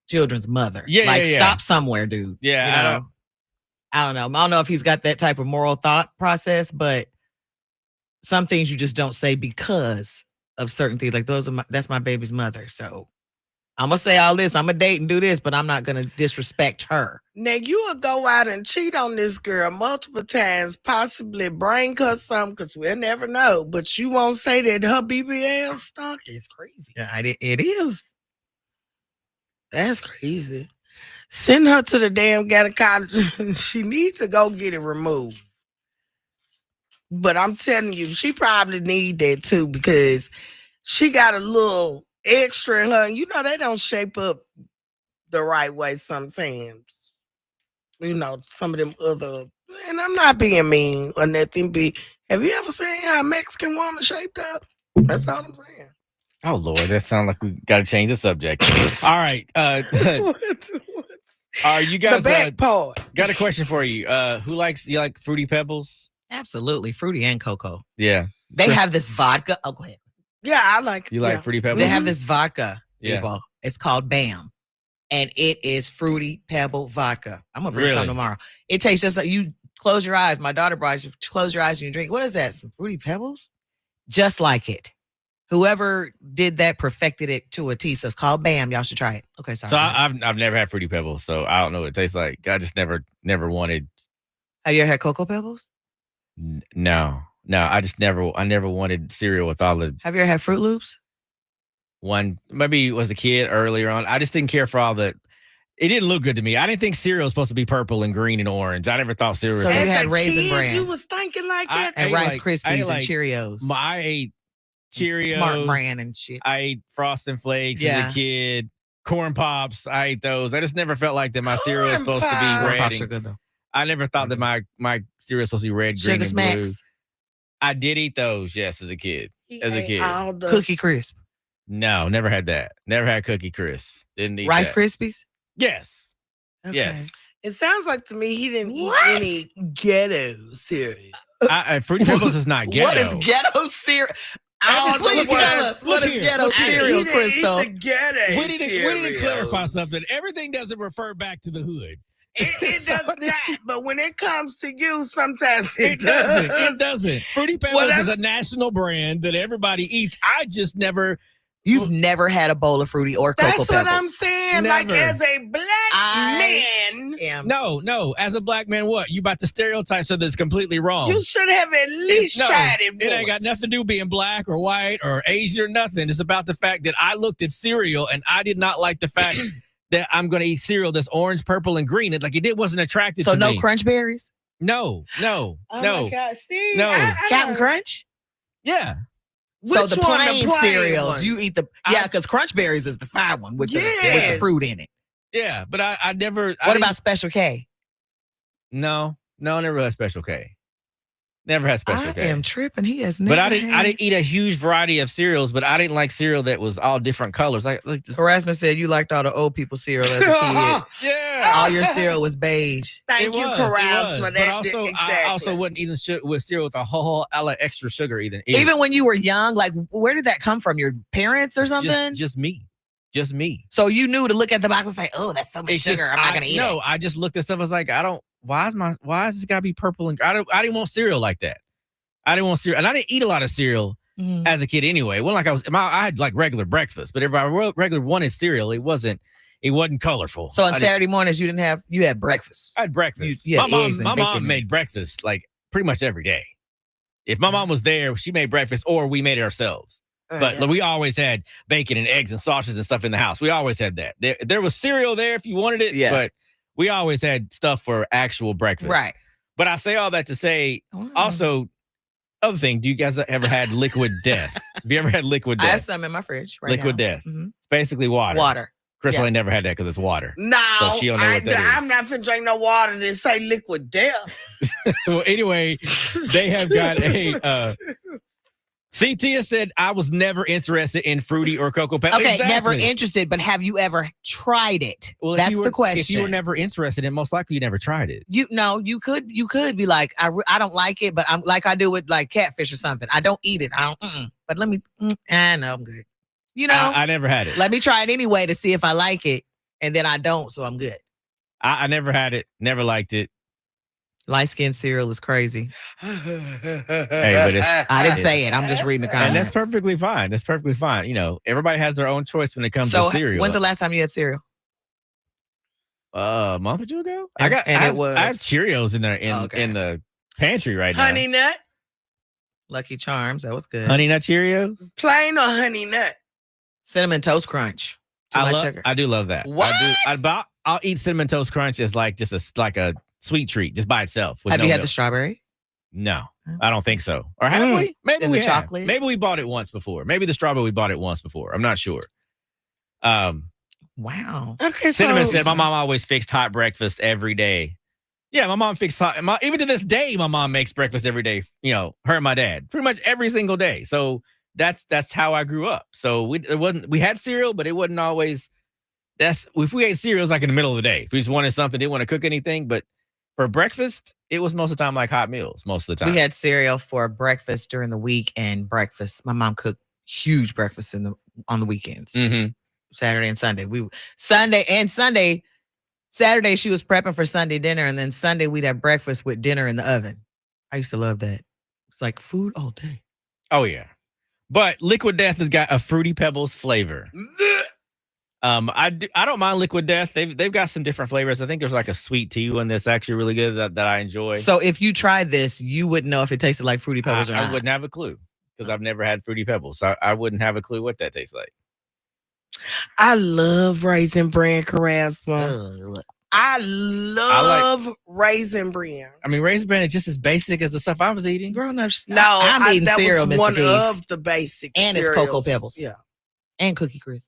children's mother. Yeah, stop somewhere, dude. Yeah. I don't know. I don't know if he's got that type of moral thought process, but some things you just don't say because of certain things. Like that's my baby's mother. So I'm going to say all this. I'm going to date and do this, but I'm not going to disrespect her. Now, you will go out and cheat on this girl multiple times, possibly bring her something, because we'll never know. But you won't say that her BBL stunk. It's crazy. Yeah, it is. That's crazy. Send her to the damn gynecologist. She needs to go get it removed. But I'm telling you, she probably need that too, because she got a little extra in her. You know, they don't shape up the right way sometimes. You know, some of them other, and I'm not being mean or nothing, but have you ever seen how a Mexican woman shaped up? That's all I'm saying. Oh, Lord, that sounds like we got to change the subject. All right. You guys the back part. Got a question for you. You like Fruity Pebbles? Absolutely. Fruity and cocoa. Yeah. They have this vodka. Oh, go ahead. Yeah, I like. You like Fruity Pebbles? They have this vodka, people. Yeah. It's called Bam. And it is Fruity Pebble vodka. I'm going to bring some tomorrow. It tastes just like you close your eyes. My daughter brought you, close your eyes and you drink. What is that? Some Fruity Pebbles? Just like it. Whoever did that perfected it to a T. So it's called Bam. Y'all should try it. Okay, sorry. So I've never had Fruity Pebbles, so I don't know what it tastes like. I just never wanted. Have you ever had Cocoa Pebbles? No. No, I never wanted cereal with all the Have you ever had Fruit Loops? maybe it was a kid earlier on. I just didn't care for all the. It didn't look good to me. I didn't think cereal was supposed to be purple and green and orange. I never thought cereal. So was you As had a Raisin kid, Bran. you was thinking like that. And ate Rice like- Krispies I ate and like- Cheerios. I ate Cheerios. Smart Bran and shit. I ate Frosting Flakes Yeah. as a kid. Corn Pops. I ate those. I just never felt like that my cereal was Corn supposed to be Pops. Corn red. Pops and- are good though. I never thought that my cereal was supposed to be red, green, Sugar and blue. Smacks, I did eat those, yes, as a kid. He As a ate kid. all the- Cookie Crisp, No, never had that. Never had Cookie Crisp. Didn't eat Rice that. Krispies. Yes. Okay. Yes. It sounds like to me he didn't What? eat any ghetto cereal. Fruity Pebbles is not ghetto. What is ghetto cereal? Oh, Please look tell here, us what look is here, ghetto look here. cereal, He didn't Crystal. eat the ghetto We need to cereals. clarify something. Everything doesn't refer back to the hood. It So does not, but when it comes to you, sometimes It it doesn't. does. It doesn't. Fruity Pebbles Well, is a national brand that everybody eats. I just never. You've never had a bowl of fruity or Cocoa That's Pebbles. what I'm saying. Like Never. as a black I man, am. No. As a black man, what? You about to stereotype something that's completely wrong. you should have at least No, tried it. It ain't got once. nothing to do with being black or white or Asian or nothing. It's about the fact that I looked at cereal and I did not like the fact that I'm going to eat cereal that's orange, purple, and green. It wasn't attractive So to no me. Crunch Berries? No. Oh my God. See, No. Captain Crunch? Yeah. So Which the one, plain cereals, one? you eat the because Crunch Berries is the fire one with the Yes. fruit in it. Yeah. But I never. What about Special K? No, never had Special K. Never had Special I K. am tripping. He has never. But I didn't eat a huge variety of cereals, but I didn't like cereal that was all different colors. Like Harassment said you liked all the old people cereal as a kid. yeah. All your cereal was beige. Thank you, Carouse, for But that. also, exactly. I also wasn't eating with cereal with a whole extra sugar either. Even when you were young, like where did that come from? Your parents or something? Just me. So So you knew to look at the box and say, "Oh, that's so much it's sugar. just, I'm not gonna eat it." No, I just looked at stuff. I was like, why is this gotta be purple and I didn't want cereal like that. I didn't want cereal, and I didn't eat a lot of cereal Mhm. as a kid anyway. Well, like I had like regular breakfast, but if I regular wanted cereal, it wasn't colorful. So on I Saturday mornings, you had breakfast. had breakfast. You had eggs and my mom bacon. made breakfast like pretty much every day. If my mom was there, she made breakfast, or we made it ourselves. But we always had bacon and eggs and sausages and stuff in the house. We always had that. There was cereal there if you wanted it, Yeah. but we always had stuff for actual breakfast. Right. But I say all that to say, Oh. also, other thing, do you guys ever had liquid death? Have you ever had liquid I have death? some in my fridge right Liquid now. death. Mhm. It's basically water. Water. Crystal Yeah. ain't never had that because it's water. No, So she don't know what that is. I'm not finna drink no water that say liquid death. Well, anyway, they have got a. CT has said I was never interested in fruity or Cocoa Pebbles. Okay, Exactly. never interested, but have you ever tried it? Well, if That's you were- the question. If you were never interested, then most likely you never tried it. you could be like, I don't like it, but I'm like I do with like catfish or something. I don't eat it. I don't. But let me. I know I'm good. You know, I never had it. let me try it anyway to see if I like it, and then I don't, so I'm good. I never had it. Never liked it. Light skin cereal is crazy. Hey, but it's- I didn't say it. I'm just reading the comments. And that's perfectly fine. That's perfectly fine. You know, everybody has their own choice when it comes So to cereal. when's the last time you had cereal? A month or two ago? And- I and it have was- Cheerios in there Okay. in the pantry right Honey now. nut, Lucky Charms. That was good. Honey Nut Cheerios. plain or honey nut? Cinnamon Toast Crunch. Too much sugar. I do love that. What? I'll eat Cinnamon Toast Crunch as like just a sweet treat just by itself. with Have no you had milk. the strawberry? No, I don't think so. Or have we? Maybe And we the have. chocolate? Maybe we bought it once before. Maybe the strawberry we bought it once before. I'm not sure. Wow. Okay, Cinnamon so said my mom always fixed hot breakfast every day. Yeah, my mom fixed hot. Even to this day, my mom makes breakfast every day. You know, her and my dad, pretty much every single day. So that's how I grew up. So we had cereal, but it wasn't always. If we ate cereal, it was like in the middle of the day. If we just wanted something, didn't want to cook anything, but for breakfast, it was most of the time like hot meals. Most of the time, We had cereal for breakfast during the week and breakfast. My mom cooked huge breakfast on the weekends, Mhm. Saturday and Sunday. Saturday she was prepping for Sunday dinner, and then Sunday we'd have breakfast with dinner in the oven. I used to love that. It's like food all day. Oh yeah, but Liquid Death has got a Fruity Pebbles flavor. I don't mind Liquid Death. They've got some different flavors. I think there's like a sweet tea one that's actually really good that I enjoy. So if you tried this, you wouldn't know if it tasted like Fruity Pebbles or not. I wouldn't have a clue because I've never had Fruity Pebbles. So I wouldn't have a clue what that tastes like. I love Raisin Bran charisma. I love Raisin Bran. I mean, Raisin Bran is just as basic as the stuff I was eating. Grown up. No, I'm eating that cereal, was Mr. one Keith. of the basic And cereals. it's Cocoa Pebbles. Yeah. And Cookie Crisp.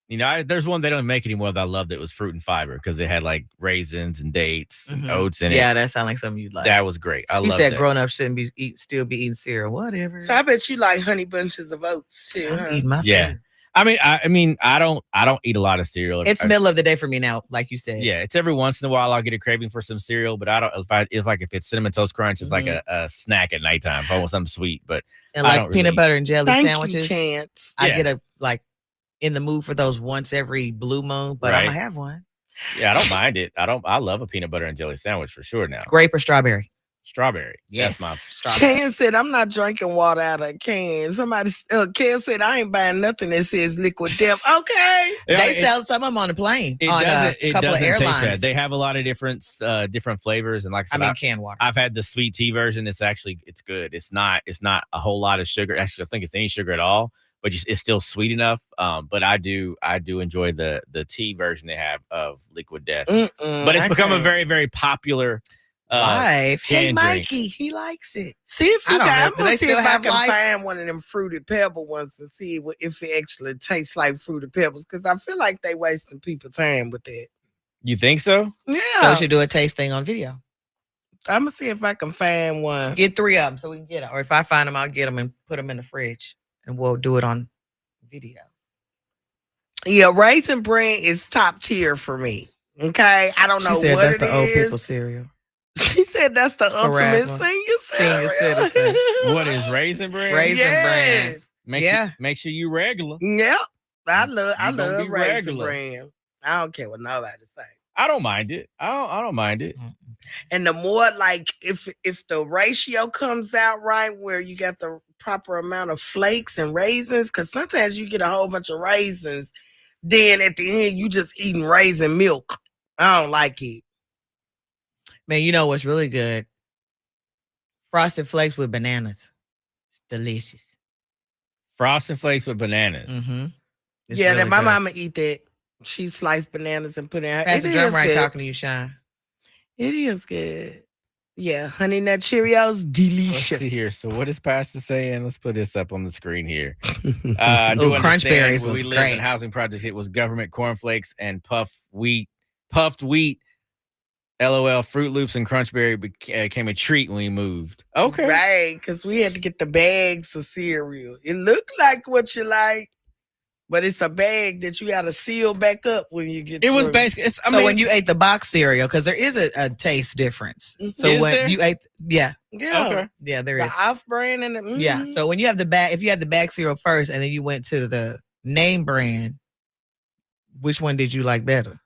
You know, there's one they don't make anymore that I loved. It was Fruit and Fiber because it had like raisins and dates and oats in it. Yeah, that sounds like something you'd like. That was great. I love You that. said grown up shouldn't still be eating cereal. Whatever. So I bet you like Honey Bunches of Oats too. I'm eating my cereal. I mean, I don't eat a lot of cereal. It's middle of the day for me now, like you said. Yeah, it's every once in a while I'll get a craving for some cereal, but I don't. If it's Cinnamon Toast Crunch, it's like a snack at nighttime. If I want something sweet, but And like peanut butter and jelly sandwiches. You, Chance. I get in the mood for those once every blue moon, but I'm gonna have one. Yeah, I don't mind it. I love a peanut butter and jelly sandwich for sure now. Grape or strawberry? Strawberry. Yes. That's my strawberry. Chan said, I'm not drinking water out of a can. Ken said, I ain't buying nothing that says Liquid Death. Okay. They sell some of them on the plane. It on doesn't, a couple of taste airlines. bad. They have a lot of different flavors. And like I said, canned water. I've had the sweet tea version. It's good. It's not a whole lot of sugar. Actually, I think it's any sugar at all. But it's still sweet enough. But I do enjoy the tea version they have of Liquid Death. But it's become a very, very popular Life. Hey, drink. Mikey, he likes it. See if you I'm gonna see if I can Life? find one of them Fruity Pebble ones and see if it actually tastes like Fruity Pebbles, because I feel like they wasting people's time with that. You think so? Yeah. So we should do a taste thing on video. I'm gonna see if I can find one. Get 3 of them so we can get them. Or if I find them, I'll get them and put them in the fridge, and we'll do it on video. Yeah, Raisin Bran is top tier for me. Okay, I don't know She said what that's it the old is. people cereal. She said that's the ultimate Harassment. senior citizen. What is Raisin Bran? Raisin Bran. Make sure you regular. Yep. I love be Raisin regular. Bran. I don't care what nobody say. I don't mind it. I don't mind it. And the more like if the ratio comes out right where you got the proper amount of flakes and raisins, because sometimes you get a whole bunch of raisins, then at the end you just eating raisin milk. I don't like it. Man, you know what's really good? Frosted Flakes with bananas. It's delicious. Frosted Flakes with bananas. Mm-hmm. Yeah, really my mama eat that. She sliced bananas and put in her. Pastor Drum right talking to you, Sean. It is good. Yeah, Honey Nut Cheerios, delicious. Let's see here. So what is Pastor saying? Let's put this up on the screen here. Crunch berries was we lived great. in housing projects. It was government cornflakes and puffed wheat. LOL, Fruit Loops and Crunchberry became a treat when we moved. Okay. Right, because we had to get the bags of cereal. It looked like what you like, but it's a bag that you got to seal back up when you get It was basically... So when you ate the box cereal, because there is a taste difference. So Is when there? you ate... Yeah. Yeah. Yeah, there the is. off-brand and the... Yeah. So when you have the bag... If you had the bag cereal first and then you went to the name brand, which one did you like better?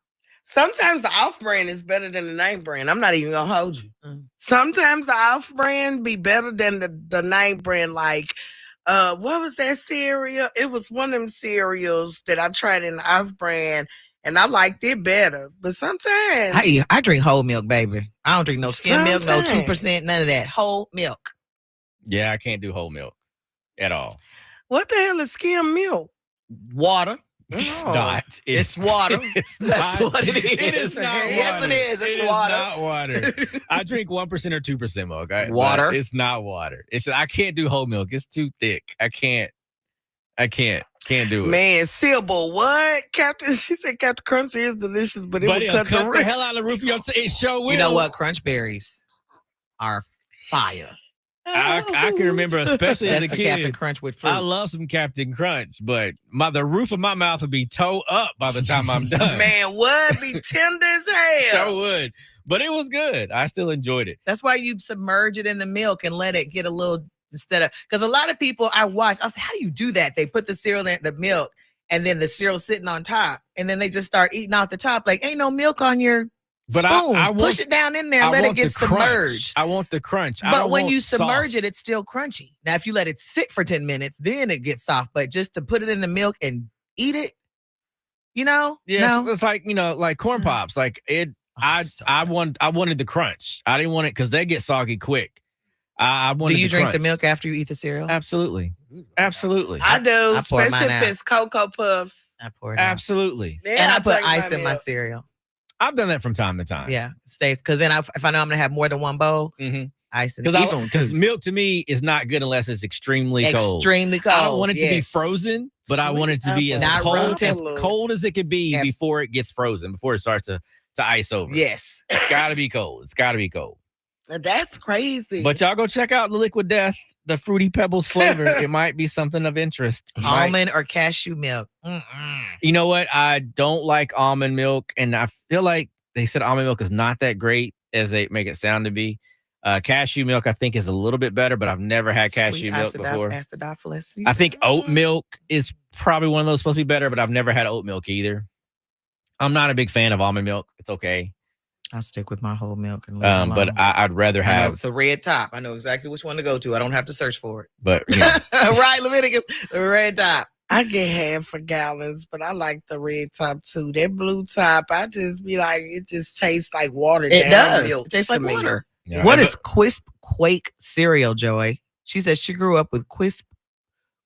Sometimes the off-brand is better than the name brand. I'm not even going to hold you. Sometimes the off-brand be better than the name brand. Like, what was that cereal? It was one of them cereals that I tried in the off-brand, and I liked it better. But sometimes... I drink whole milk, baby. I don't drink no skim milk, no 2%, none of that. Whole milk. Yeah, I can't do whole milk at all. What the hell is skim milk? Water. It's not. It's water. That's what it is. It is not water. Yes, it is. It's water. Not water. I drink 1% or 2% milk. Water. It's not water. I can't do whole milk. It's too thick. I can't do it. Man, Sybil, what? She said Captain Crunchy is delicious, but it would cut the hell out of the roof of your It sure will. You know what? Crunch berries are fire. I can remember, especially as a kid, Captain Crunch with fruit. I love some Captain Crunch, but the roof of my mouth would be toe up by the time I'm done. Man, would be tender as hell. Sure would. But it was good. I still enjoyed it. That's why you submerge it in the milk and let it get a little, because a lot of people I was like, how do you do that? They put the cereal in the milk and then the cereal sitting on top, and then they just start eating off the top. Like, ain't no milk on your spoons. I push it down in there and let it get submerged. I want the crunch. But when you submerge it, it's still crunchy. Now, if you let it sit for 10 minutes, then it gets soft. But just to put it in the milk and eat it, No. it's like like corn pops. Like it. I wanted the crunch. I didn't want it because they get soggy quick. I wanted. Do you drink crunch. the milk after you eat the cereal? Absolutely. Absolutely. I do, I pour especially mine if it's Cocoa Puffs. I pour it out. Absolutely. Then And I put drink ice in my milk. cereal. I've done that from time to time. Yeah, stays because then if I know I'm gonna have more than one bowl, ice and because milk to me is not good unless it's extremely cold. Extremely cold. I don't want it to be frozen, but I want it to be as cold as it could be before it gets frozen, before it starts to ice over. Yes, it's got to be cold. It's got to be cold. That's crazy. But y'all go check out the Liquid Death, the Fruity Pebbles flavor. It might be something of interest. Almond or cashew milk. You know what? I don't like almond milk, and I feel like they said almond milk is not that great as they make it sound to be. Cashew milk, I think, is a little bit better, but I've never had cashew milk before. Acidophilus. I think oat milk is probably one of those supposed to be better, but I've never had oat milk either. I'm not a big fan of almond milk. It's okay. I'll stick with my whole milk and leave it alone. But I'd rather have the red top. I know exactly which one to go to. I don't have to search for it. But right, Leviticus, the red top. I get half for gallons, but I like the red top too. That blue top, I just be like, it just tastes like water. It does. It tastes like water. Yeah. What is Quisp Quake cereal, Joey? She says she grew up with Quisp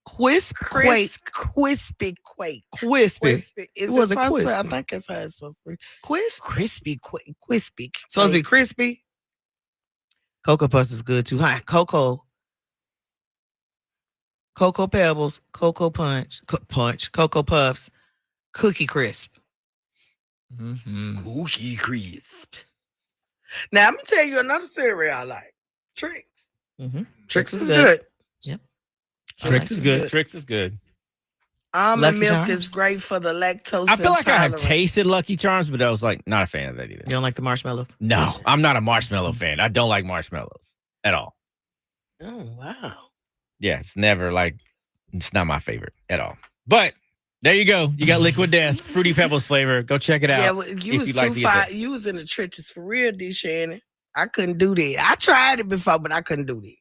Quake. Crispy Quake. Crispy. It was a supposed Quisp. to- I think it's how it's supposed to be. Quisp? Crispy Quake. Crispy. Supposed to be crispy. Cocoa Puffs is good too. Hi, Cocoa Pebbles, Cocoa Punch, Cocoa Puffs, Cookie Crisp. Cookie Crisp. Now, I'm going to tell you another cereal I like. Tricks. Tricks is good. Yep. Tricks is good. Tricks is good. Almond Lucky milk Charms. is great for the lactose. I feel like I have intolerant. tasted Lucky Charms, but I was like not a fan of that either. You don't like the marshmallows? No, I'm not a marshmallow fan. I don't like marshmallows at all. Oh, wow. Yeah, it's never it's not my favorite at all. But there you go. You got Liquid Death, Fruity Pebbles flavor. Go check it out. Yeah, well, you if was you'd like too to get far. that. You was in the trenches for real, D. Shannon. I couldn't do that. I tried it before, but I couldn't do that.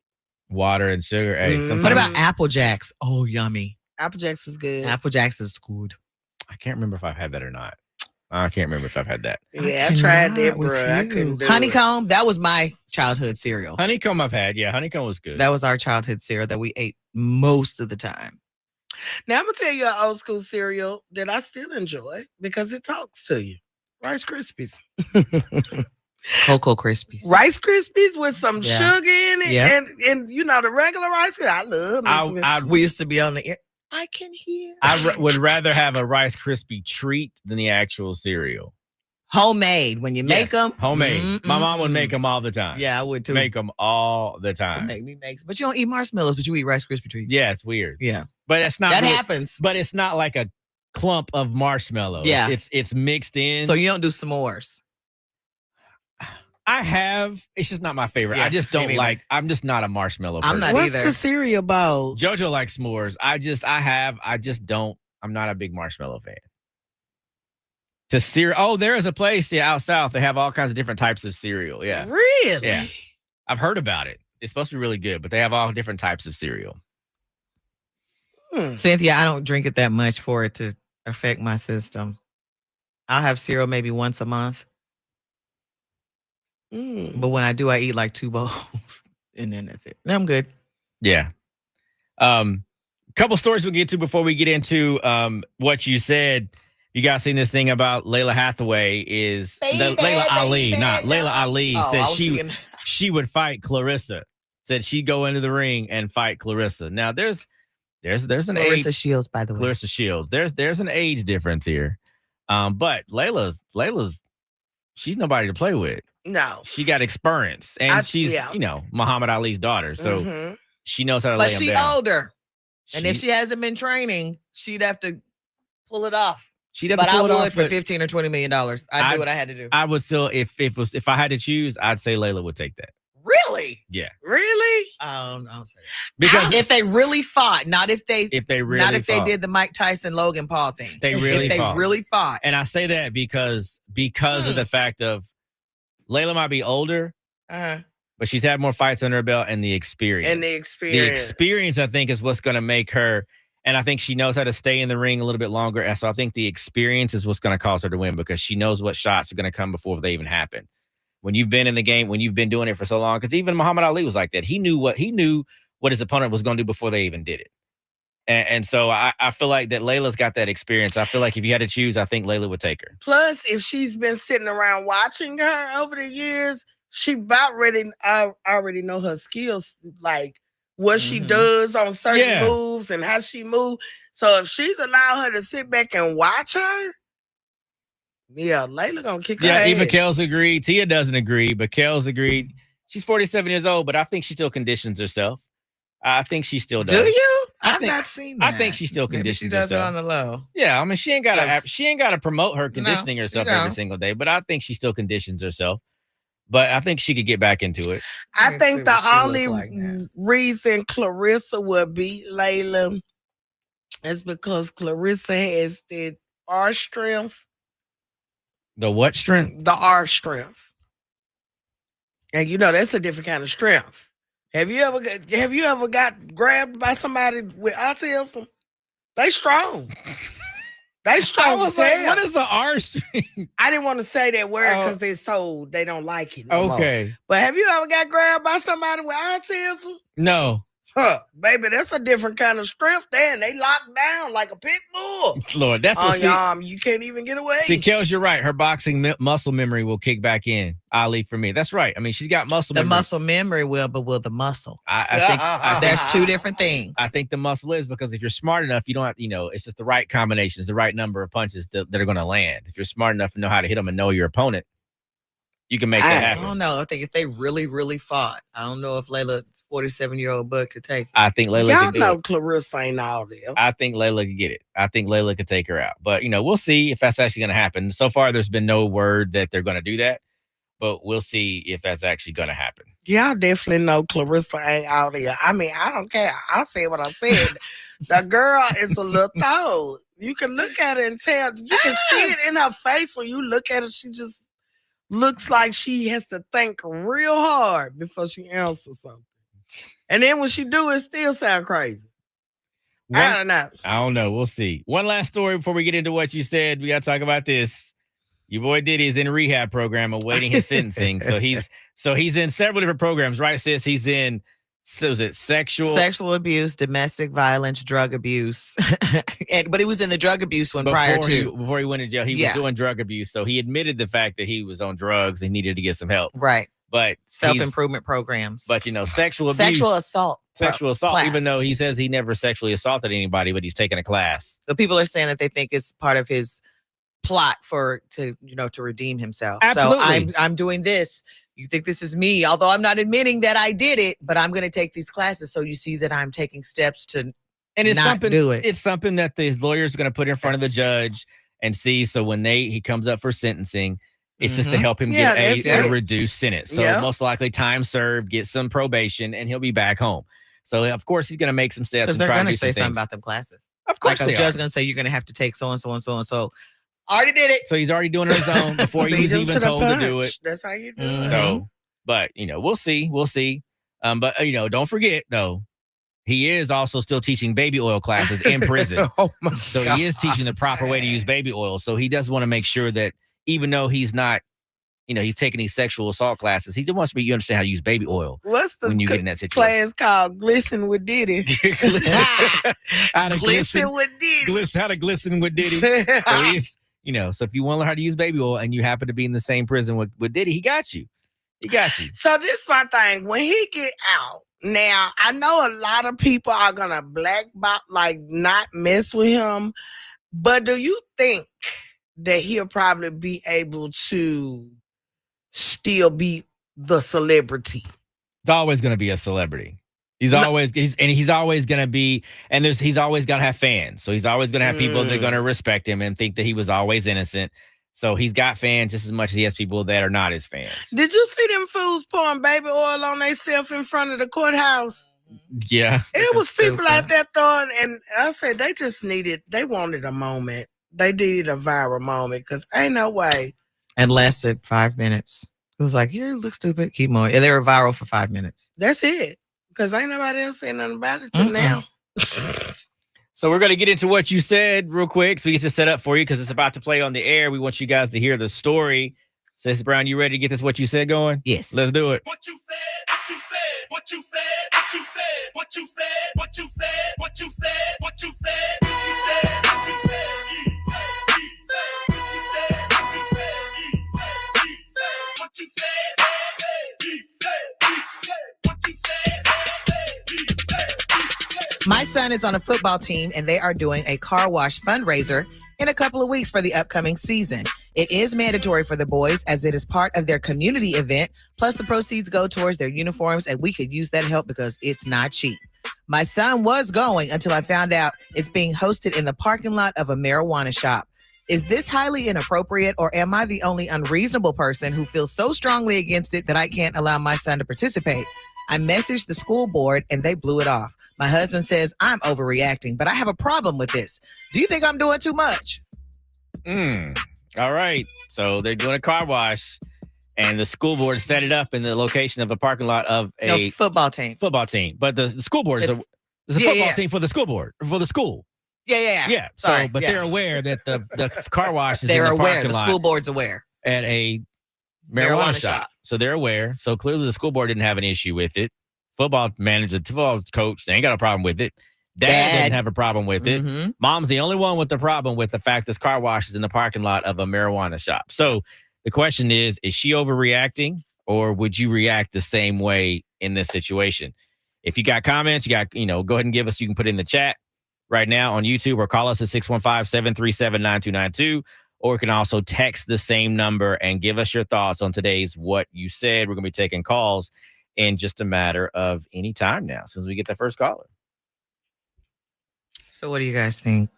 Water and sugar. Hey, Mhm. sometimes What about Apple Jacks? Oh, yummy. Apple Jacks was good. Apple Jacks is good. I can't remember if I've had that or not. I can't remember if I've had that. Yeah, I tried that, cannot with bro. I you. couldn't do Honeycomb, that was my childhood cereal. Honeycomb I've had. Yeah, honeycomb was good. That was our childhood cereal that we ate most of the time. Now I'm gonna tell you an old school cereal that I still enjoy because it talks to you. Rice Krispies. Cocoa Krispies. Rice Krispies with some Yeah. sugar in it, Yeah. and you know the regular rice. I love. it. We used to be on the air. I can hear. would rather have a Rice Krispie treat than the actual cereal. Homemade when you make them. Homemade. My mom would make them all the time. Yeah, I would too. Make them all the time. Make me make. But you don't eat marshmallows, but you eat Rice Krispie treats. Yeah, it's weird. Yeah, But it's not that really- happens. But it's not like a clump of marshmallows. Yeah. It's mixed in. So you don't do s'mores. I have. It's just not my favorite. Yeah, I just me don't neither. like. I'm just not a marshmallow person. I'm not What's either. the cereal about? JoJo likes s'mores. I just don't. I'm not a big marshmallow fan. To cereal. Oh, there is a place out south. They have all kinds of different types of cereal. Yeah. Really? Yeah. I've heard about it. It's supposed to be really good, but they have all different types of cereal. Cynthia, I don't drink it that much for it to affect my system. I'll have cereal maybe once a month. But when I do, I eat like 2 bowls. And then that's it. Then I'm good. Yeah. Couple stories we'll get to before we get into what you said. You guys seen this thing about Laila Hathaway Laila Ali said she would fight Clarissa. Said she'd go into the ring and fight Clarissa. Now there's an Clarissa age. Shields, by the way. Clarissa Shields. There's an age difference here. But Layla's she's nobody to play with. No. She got experience, and she's Muhammad Ali's daughter, so she knows how to lay But him she down. older. And if she hasn't been training, she'd have to pull it off. She'd have But to I pull it off, would for but $15 or $20 million. I'd do what I had to do. I would still, if I had to choose, I'd say Laila would take that. Really? Yeah, Really? I'll say that. because If they really fought, not if they they they did the Mike Tyson Logan Paul thing. They really if they fought. really fought. And I say that because of the fact of Laila might be older, but she's had more fights under her belt and the experience. And the experience. The experience, I think, is what's going to make her. And I think she knows how to stay in the ring a little bit longer. And so I think the experience is what's going to cause her to win because she knows what shots are going to come before they even happen. When you've been in the game, when you've been doing it for so long, because even Muhammad Ali was like that. He knew what his opponent was going to do before they even did it. And so I feel like that Laila's got that experience. I feel like if you had to choose, I think Laila would take her. Plus, if she's been sitting around watching her over the years, she about ready. I already know her skills, like what she does on certain moves and how she moves. So if she's allowed her to sit back and watch her, Laila gonna kick her ass. Even Kels agreed. Tia doesn't agree, but Kels agreed. She's 47 years old, but I think she still conditions herself. I think she still does. Do you? I've not seen that. I think she still conditions herself. She does it on the low. Yeah, I mean, she ain't gotta promote her conditioning herself every single day, but I think she still conditions herself. But I think she could get back into it. I think the only reason Clarissa would beat Laila is because Clarissa has the R strength. The what strength? The R strength. And that's a different kind of strength. Have you ever got grabbed by somebody with autism? They strong. They strong. I was like, what is the R string? I didn't want to say that word because they don't like it no more. But have you ever got grabbed by somebody with autism? No. Baby, that's a different kind of strength there, and they lock down like a pit bull. Lord, that's what your arm. You can't even get away. See, Kels, you're right. Her boxing muscle memory will kick back in. Ali, for me, that's right. I mean, she's got muscle memory. The muscle memory but will the muscle? I think there's two different things. I think the muscle is because if you're smart enough, you don't have, it's just the right combinations, the right number of punches that are going to land. If you're smart enough to know how to hit them and know your opponent, you can make that happen. I don't know. I think if they really, really fought, I don't know if Laila's 47-year-old butt could take it. I think Laila could do it. Y'all know Clarissa ain't all there. I think Laila could get it. I think Laila could take her out. But, we'll see if that's actually going to happen. So far, there's been no word that they're going to do that. But we'll see if that's actually going to happen. Y'all definitely know Clarissa ain't out there. I mean, I don't care. I said what I said. The girl is a little throw. You can look at her and tell. You can see it in her face when you look at her. She just looks like she has to think real hard before she answers something. And then when she do it, still sound crazy. I don't know. I don't know. We'll see. One last story before we get into what you said. We got to talk about this. Your boy Diddy is in a rehab program awaiting his sentencing. So he's in several different programs, right, sis? He's in, so is it sexual abuse, domestic violence, drug abuse. But he was in the drug abuse one before he went to jail. He was doing drug abuse. So he admitted the fact that he was on drugs and needed to get some help. Right. But self-improvement programs. But sexual abuse. Sexual assault. Class. Even though he says he never sexually assaulted anybody, but he's taken a class. But people are saying that they think it's part of his plot to redeem himself. Absolutely. So I'm doing this. You think this is me, although I'm not admitting that I did it, but I'm going to take these classes so you see that I'm taking steps to do it. It's something that his lawyers are going to put in front of the judge and see. So when he comes up for sentencing, it's just to help him get a reduced sentence. So most likely time served, get some probation, and he'll be back home. So of course he's going to make some steps. Because they're going to say something about them classes. Of course, the judge's going to say you're going to have to take so and so and so and so. Already did it. So he's already doing it on his own before he was even told to do it. That's how you do it. So, but we'll see. We'll see. But don't forget though, he is also still teaching baby oil classes in prison. So he is teaching the proper way to use baby oil. So he does want to make sure that even though he's not, he's taking these sexual assault classes, he just wants you understand how to use baby oil. What's the when you get in that situation? Class called Glisten with Diddy? How to glisten with Diddy. How to glisten with Diddy. So he's, so if you want to learn how to use baby oil and you happen to be in the same prison with Diddy, he got you. He got you. So this is my thing. When he get out, now I know a lot of people are gonna not mess with him, but do you think that he'll probably be able to still be the celebrity? He's always going to be a celebrity. He's always going to be, and he's always going to have fans. So he's always going to have people that are going to respect him and think that he was always innocent. So he's got fans just as much as he has people that are not his fans. Did you see them fools pouring baby oil on themselves in front of the courthouse? Yeah. It was people like that throwing, and I said they wanted a moment. They needed a viral moment because ain't no way. And lasted 5 minutes. It was like, you look stupid. Keep moving. Yeah, they were viral for 5 minutes. That's it. Because ain't nobody else saying nothing about it till now. So we're going to get into what you said real quick so we get this set up for you because it's about to play on the air. We want you guys to hear the story. Sis Brown, you ready to get this what you said going? Yes. Let's do it. What you said, what you said, what you said, what you said, what you said, what you said, what you said, what you said, what you said, what you said, My son is on a football team and they are doing a car wash fundraiser in a couple of weeks for the upcoming season. It is mandatory for the boys as it is part of their community event. Plus the proceeds go towards their uniforms and we could use that help because it's not cheap. My son was going until I found out it's being hosted in the parking lot of a marijuana shop. Is this highly inappropriate or am I the only unreasonable person who feels so strongly against it that I can't allow my son to participate? I messaged the school board and they blew it off. My husband says I'm overreacting, but I have a problem with this. Do you think I'm doing too much? All right. So they're doing a car wash and the school board set it up in the location of a parking lot of a football team. But the school board is a football team for the school board, for the school. Yeah. So, they're aware that the car wash is they're in the aware. parking The lot school board's aware. at a marijuana shop. So they're aware. So clearly the school board didn't have an issue with it. Football manager, football coach, they ain't got a problem with it. Dad didn't have a problem with it. Mm-hmm. Mom's the only one with the problem with the fact this car wash is in the parking lot of a marijuana shop. So the question is she overreacting or would you react the same way in this situation? If you got comments, go ahead and give us, you can put it in the chat right now on YouTube or call us at 615-737-9292. Or you can also text the same number and give us your thoughts on today's What You Said. We're going to be taking calls in just a matter of any time now since we get the first caller. So what do you guys think?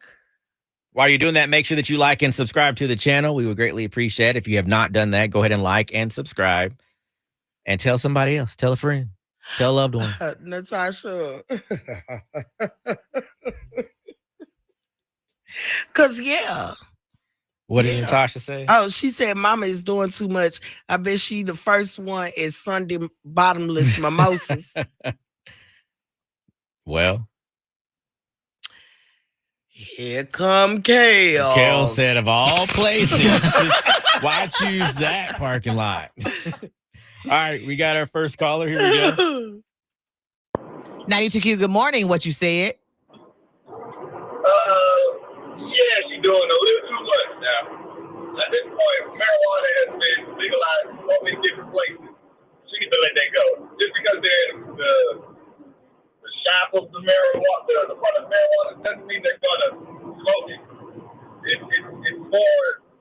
While you're doing that, make sure that you like and subscribe to the channel. We would greatly appreciate it. If you have not done that, go ahead and like and subscribe and tell somebody else. Tell a friend. Tell a loved one. Natasha. Because, What did Natasha say? Oh, she said mama is doing too much. I bet she the first one is Sunday bottomless mimosas. Well. Here come Kale. Kale said, of all places, why choose that parking lot? All right, we got our first caller. Here we go. 92Q, good morning. What you said? Yeah, she's doing a little too much now. At this point, marijuana has been legalized in so many different places. She needs to let that go. Just because they're in the shop of the marijuana, the product of marijuana, doesn't mean they're gonna smoke it. It's for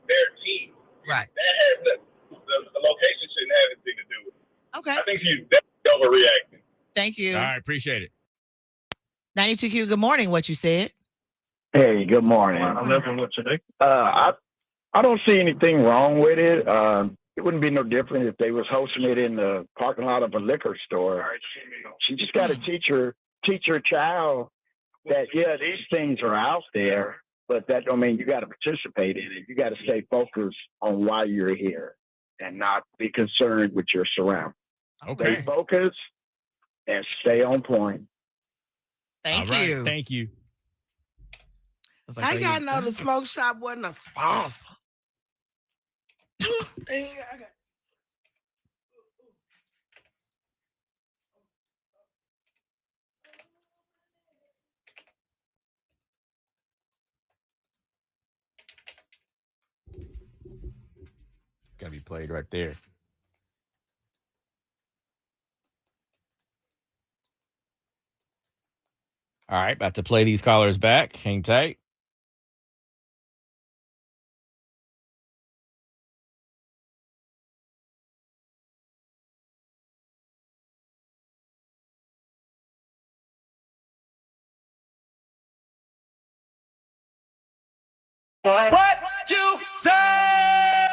their team. Right. That has the location shouldn't have anything to do with it. Okay. I think she's definitely overreacting. Thank you. All right, appreciate it. 92Q, good morning. What you said? Hey, good morning. I'm living with today. I don't see anything wrong with it. It wouldn't be no different if they was hosting it in the parking lot of a liquor store. She just got to teach her child that these things are out there, but that don't mean you got to participate in it. You got to stay focused on why you're here and not be concerned with your surroundings. Okay. Stay focused and stay on point. Thank All right, you. thank you. I gotta know the smoke shop wasn't a sponsor. Gotta be played right there. All right, about to play these callers back. Hang tight. What you say?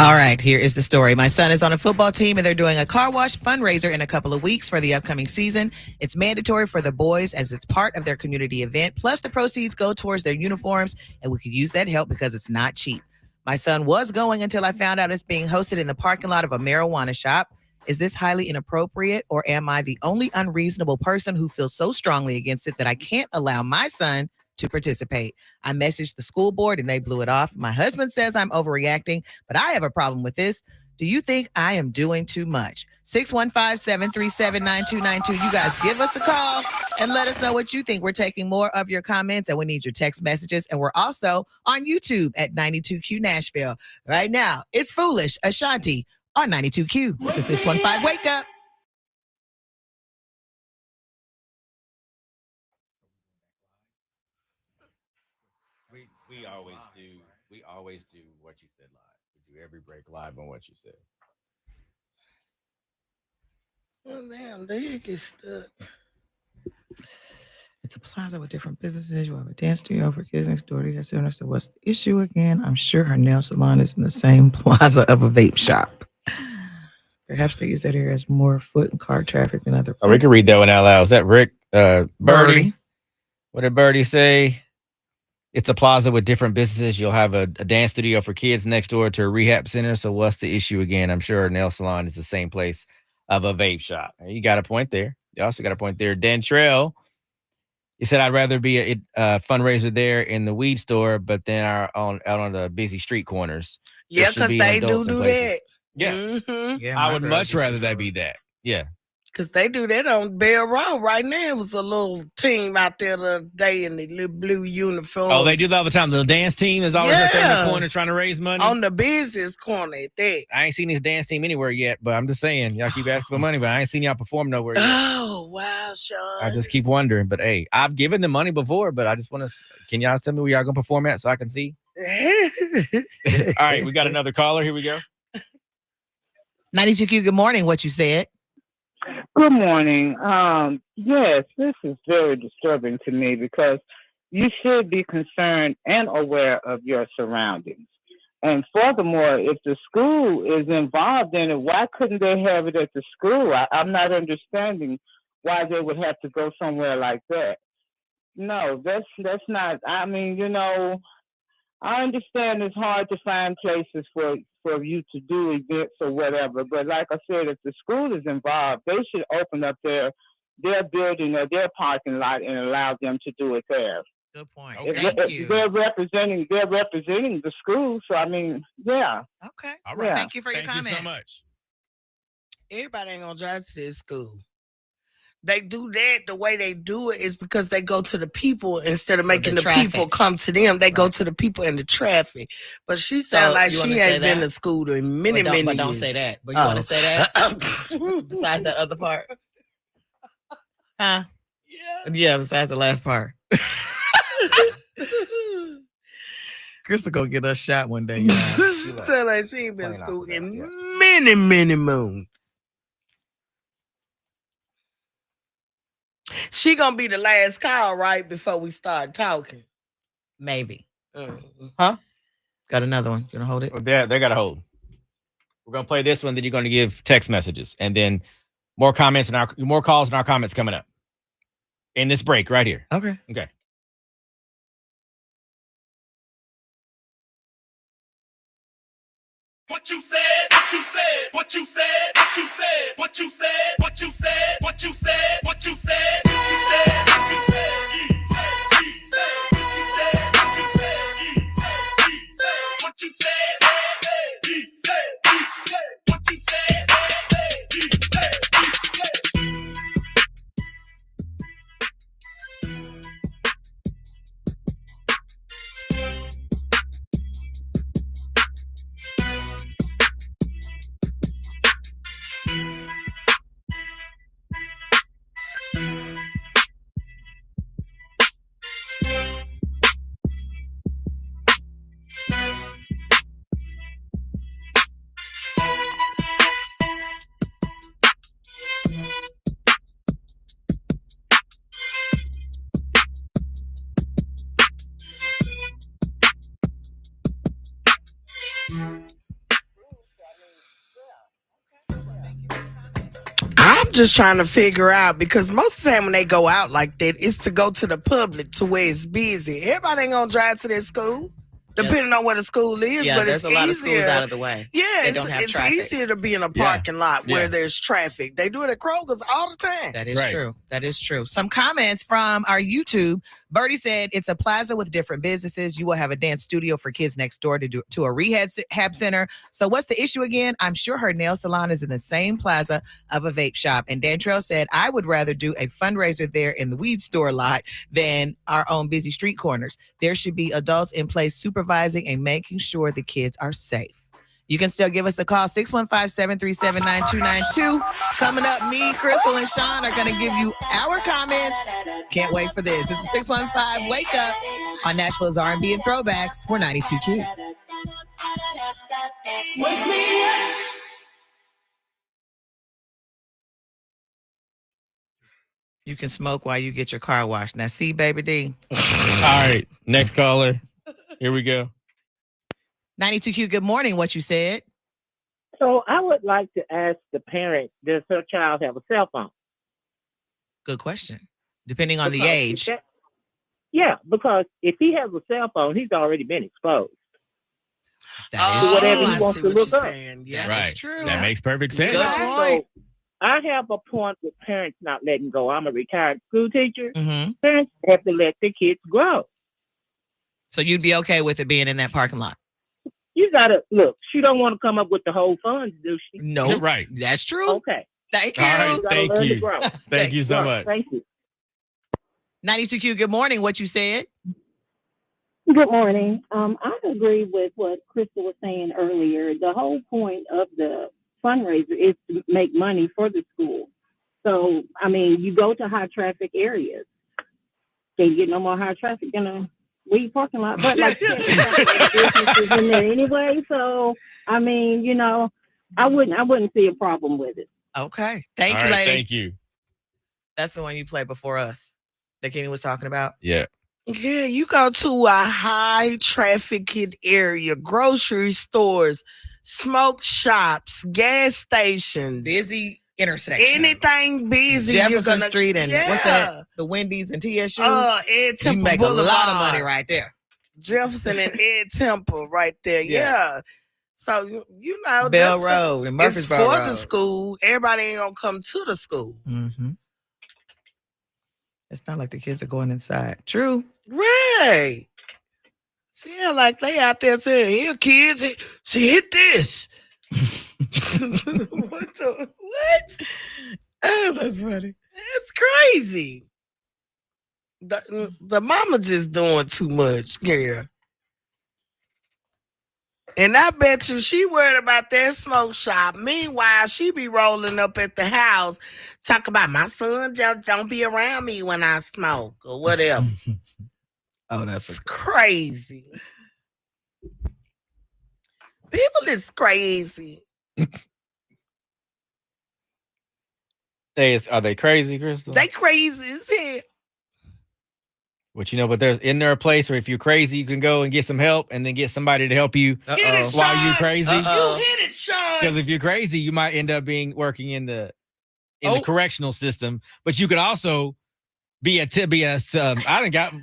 All right, here is the story. My son is on a football team and they're doing a car wash fundraiser in a couple of weeks for the upcoming season. It's mandatory for the boys as it's part of their community event. Plus, the proceeds go towards their uniforms, and we could use that help because it's not cheap. My son was going until I found out it's being hosted in the parking lot of a marijuana shop. Is this highly inappropriate, or am I the only unreasonable person who feels so strongly against it that I can't allow my son to participate? I messaged the school board and they blew it off. My husband says I'm overreacting, but I have a problem with this. Do you think I am doing too much? 615-737-9292. You guys give us a call and let us know what you think. We're taking more of your comments and we need your text messages. And we're also on YouTube at 92Q Nashville. Right now, it's Foolish Ashanti on 92Q. This is 615 Wake Up. We always do what you said live. We do every break live on what you said. Well, damn, leg is stuck. It's a plaza with different businesses. You have a dance studio for kids next door. You guys said, what's the issue again? I'm sure her nail salon is in the same plaza of a vape shop. Perhaps they use that area as more foot and car traffic than other places. Oh, we can read that one out loud. Is that Rick? Birdie? What did Birdie say? It's a plaza with different businesses. You'll have a dance studio for kids next door to a rehab center. So what's the issue again? I'm sure her nail salon is the same place of a vape shop. You got a point there. You also got a point there. Dan Trail, he said, I'd rather be a fundraiser there in the weed store, but then out on the busy street corners. Yeah, because they do that. Yeah. Mm-hmm. Yeah, I would much rather that be that. Yeah. Because they do that on Bell Road right now. It was a little team out there the other day in the little blue uniform. Oh, they do that all the time. The dance team is always up there in the corner trying to raise money. On the business corner at that. I ain't seen this dance team anywhere yet, but I'm just saying, y'all keep asking for money, but I ain't seen y'all perform nowhere yet. Oh, wow, Sean. I just keep wondering. But hey, I've given them money before, but I just want to, can y'all tell me where y'all going to perform at so I can see? All right, we got another caller. Here we go. 92Q, good morning. What you said? Good morning. Yes, this is very disturbing to me because you should be concerned and aware of your surroundings. And furthermore, if the school is involved in it, why couldn't they have it at the school? I'm not understanding why they would have to go somewhere like that. No, that's not. I mean, I understand it's hard to find places for you to do events or whatever, but like I said, if the school is involved, they should open up their building or their parking lot and allow them to do it there. Good point. Okay. Thank you. They're representing the school, so I mean, yeah. Okay. All right. Yeah. Thank you for your comment. Thank you so much. Everybody ain't going to drive to this school. They do that. The way they do it is because they go to the people instead of making the people come to them. They go to the people in the traffic. But she sounds like she ain't been to school in many But years. don't say that. But you want to say that? Besides that other part? Huh? Yeah, besides the last part. Crystal gonna get us shot one day. She sound like she ain't been to school in many moons. She gonna be the last call right before we start talking. Maybe. Huh? Got another one. You wanna hold it? They got to hold. We're gonna play this one. Then you're gonna give text messages, and then more comments and more calls and our comments coming up in this break right here. Okay. Okay. What you said, what you said, what you said, what you said, what you said, what you said, what you said, what you said, what you said, what you said, what you said, I'm just trying to figure out, because most of the time when they go out like that, it's to go to the public to where it's busy. Everybody ain't gonna drive to their school, depending on where the school is. Yeah, but there's it's a lot of easier. schools out of the way. Yeah, They don't have it's traffic. easier to be in a parking lot where Yeah. there's traffic. They do it at Kroger's all the time. That is Right. true. That is true. Some comments from our YouTube. Birdie said, it's a plaza with different businesses. You will have a dance studio for kids next door to a rehab center. So what's the issue again? I'm sure her nail salon is in the same plaza of a vape shop. And Dantrell said, I would rather do a fundraiser there in the weed store lot than our own busy street corners. There should be adults in place supervising and making sure the kids are safe. You can still give us a call, 615-737-9292. Coming up, me, Crystal, and Sean are going to give you our comments. Can't wait for this. This is 615 Wake Up on Nashville's R&B and Throwbacks. We're 92Q. Wake me up. You can smoke while you get your car washed. Now, see, baby D. All right, next caller. Here we go. 92Q, good morning. What you said? So I would like to ask the parent, does her child have a cell phone? Good question. Depending on the Because age. Yeah, because if he has a cell phone, he's already been exposed. That is whatever true. he wants to look up. Yeah, right. that's true. That makes perfect sense. Good point. So I have a point with parents not letting go. I'm a retired school teacher. Mm-hmm. Parents have to let their kids grow. So you'd be okay with it being in that parking lot? You gotta look. She don't want to come up with the whole funds, do she? No. Right. That's true. Okay. Thank you. All right. You gotta Thank learn to you. grow. Thank you so Right, much. Thank you. 92Q, good morning. What you said? Good morning. I agree with what Crystal was saying earlier. The whole point of the fundraiser is to make money for the school. So, I mean, you go to high traffic areas. Can't get no more high traffic in a weed parking lot. But like you said, businesses in there anyway. So, I mean, you know, I wouldn't see a problem with it. Okay. Thank All you, right, lady. thank you. That's the one you played before us that Kenny was talking about. Yeah. Yeah, you go to a high trafficked area, grocery stores, smoke shops, gas stations, Busy intersection. anything busy. you're Jefferson gonna- Street and what's Yeah. that? The Wendy's and TSU. Ed you Temple make Boulevard. a lot of money right there. Jefferson and Ed Temple right there. Yeah. Yeah. So you know, Bell that's Road and it's Murfreesboro for Road. the school. Everybody ain't gonna come to the school. Mm-hmm. It's not like the kids are going inside. True. Right. Yeah, like they out there saying, here, kids, see, hit this. What? Oh, that's funny. It's crazy. The mama just doing too much, yeah. And I bet you she worried about that smoke shop. Meanwhile, she be rolling up at the house, talk about my son just don't be around me when I smoke or whatever. Oh, that's It's crazy. People is crazy. Are they crazy, Crystal? They crazy as hell. But you know, but isn't there a place where if you're crazy, you can go and get some help and then get somebody to help you Hit it, while Sean. you're crazy? Uh-oh. You hit it, Sean. Because if you're crazy, you might end up working in the Oh. correctional system. But you could also be I done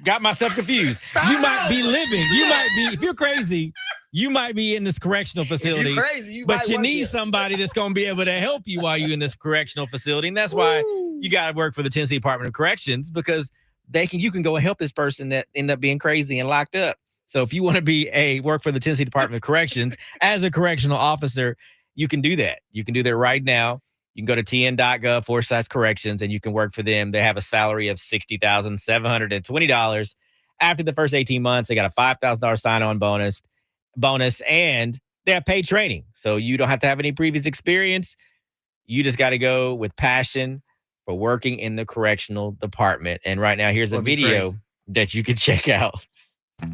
got myself confused. Start You might be over. living. You might be, if you're crazy, you might be in this correctional facility. If you're crazy, you But might you work need here. somebody that's going to be able to help you while you're in this correctional facility. And that's why you got to work for the Tennessee Department of Corrections, because you can go and help this person that end up being crazy and locked up. So if you want to work for the Tennessee Department of Corrections as a correctional officer, you can do that. You can do that right now. You can go to tn.gov/corrections and you can work for them. They have a salary of $60,720. After the first 18 months, they got a $5,000 sign-on bonus, and they have paid training. So you don't have to have any previous experience. You just got to go with passion for working in the correctional department. And right now, here's a That'd be video crazy. that you can check out.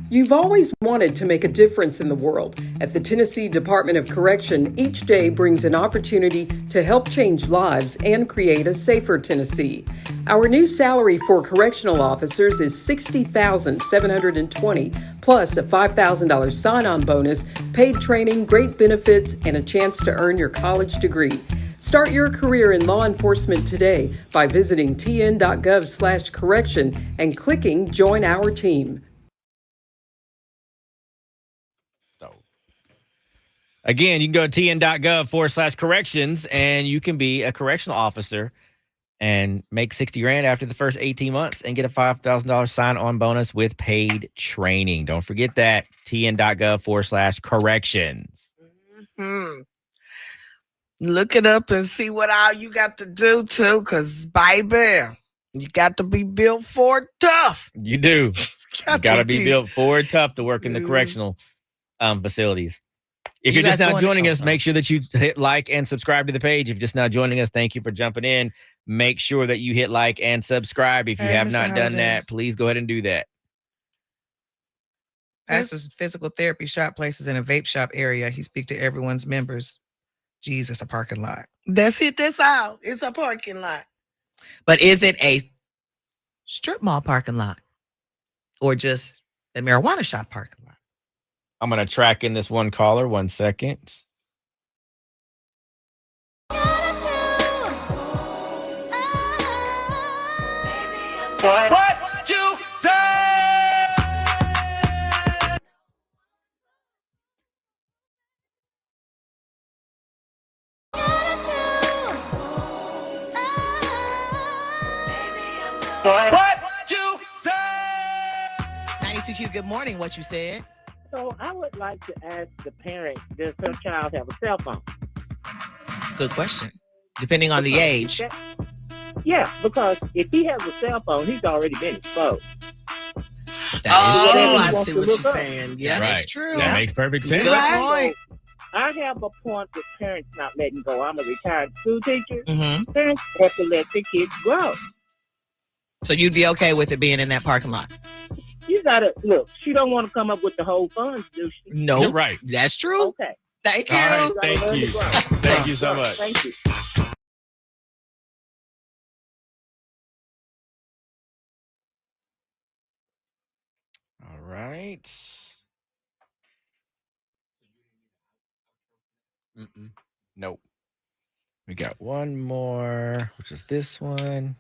You've always wanted to make a difference in the world. At the Tennessee Department of Correction, each day brings an opportunity to help change lives and create a safer Tennessee. Our new salary for correctional officers is $60,720, plus a $5,000 sign-on bonus, paid training, great benefits, and a chance to earn your college degree. Start your career in law enforcement today by visiting tn.gov/correction and clicking Join Our Team. Again, you can go to tn.gov/corrections and you can be a correctional officer and make $60,000 after the first 18 months and get a $5,000 sign-on bonus with paid training. Don't forget that, tn.gov/corrections. Mm-hmm. Look it up and see what all you got to do too, because baby, you got to be built for it tough. You do. You got to be built for it tough to work in the correctional facilities. If you're just now joining us, make sure that you hit like and subscribe to the page. If you're just now joining us, thank you for jumping in. Make sure that you hit like and subscribe. If you have not done that, please go ahead and do that. Pastor's physical therapy shop places in a vape shop area. He speaks to everyone's members. Jesus, a parking lot. That's it. That's all. It's a parking lot. But is it a strip mall parking lot or just the marijuana shop parking lot? I'm going to track in this one caller. 1 second. What you say? What you say? 92Q, good morning. What you said? So I would like to ask the parent, does her child have a cell phone? Good question. Depending on the age. Yeah, because if he has a cell phone, he's already been exposed. I see what you're saying. Yeah, right. That's true. That makes perfect sense. Good point. I have a point with parents not letting go. I'm a retired school teacher. Mm-hmm. Parents have to let their kids grow. So you'd be okay with it being in that parking lot? You gotta look. She don't want to come up with the whole funds, do she? No, You're right. That's true. Okay. Thank you. All right. Thank you. Thank you so much. Thank you. All right. Nope. We got one more, which is this one.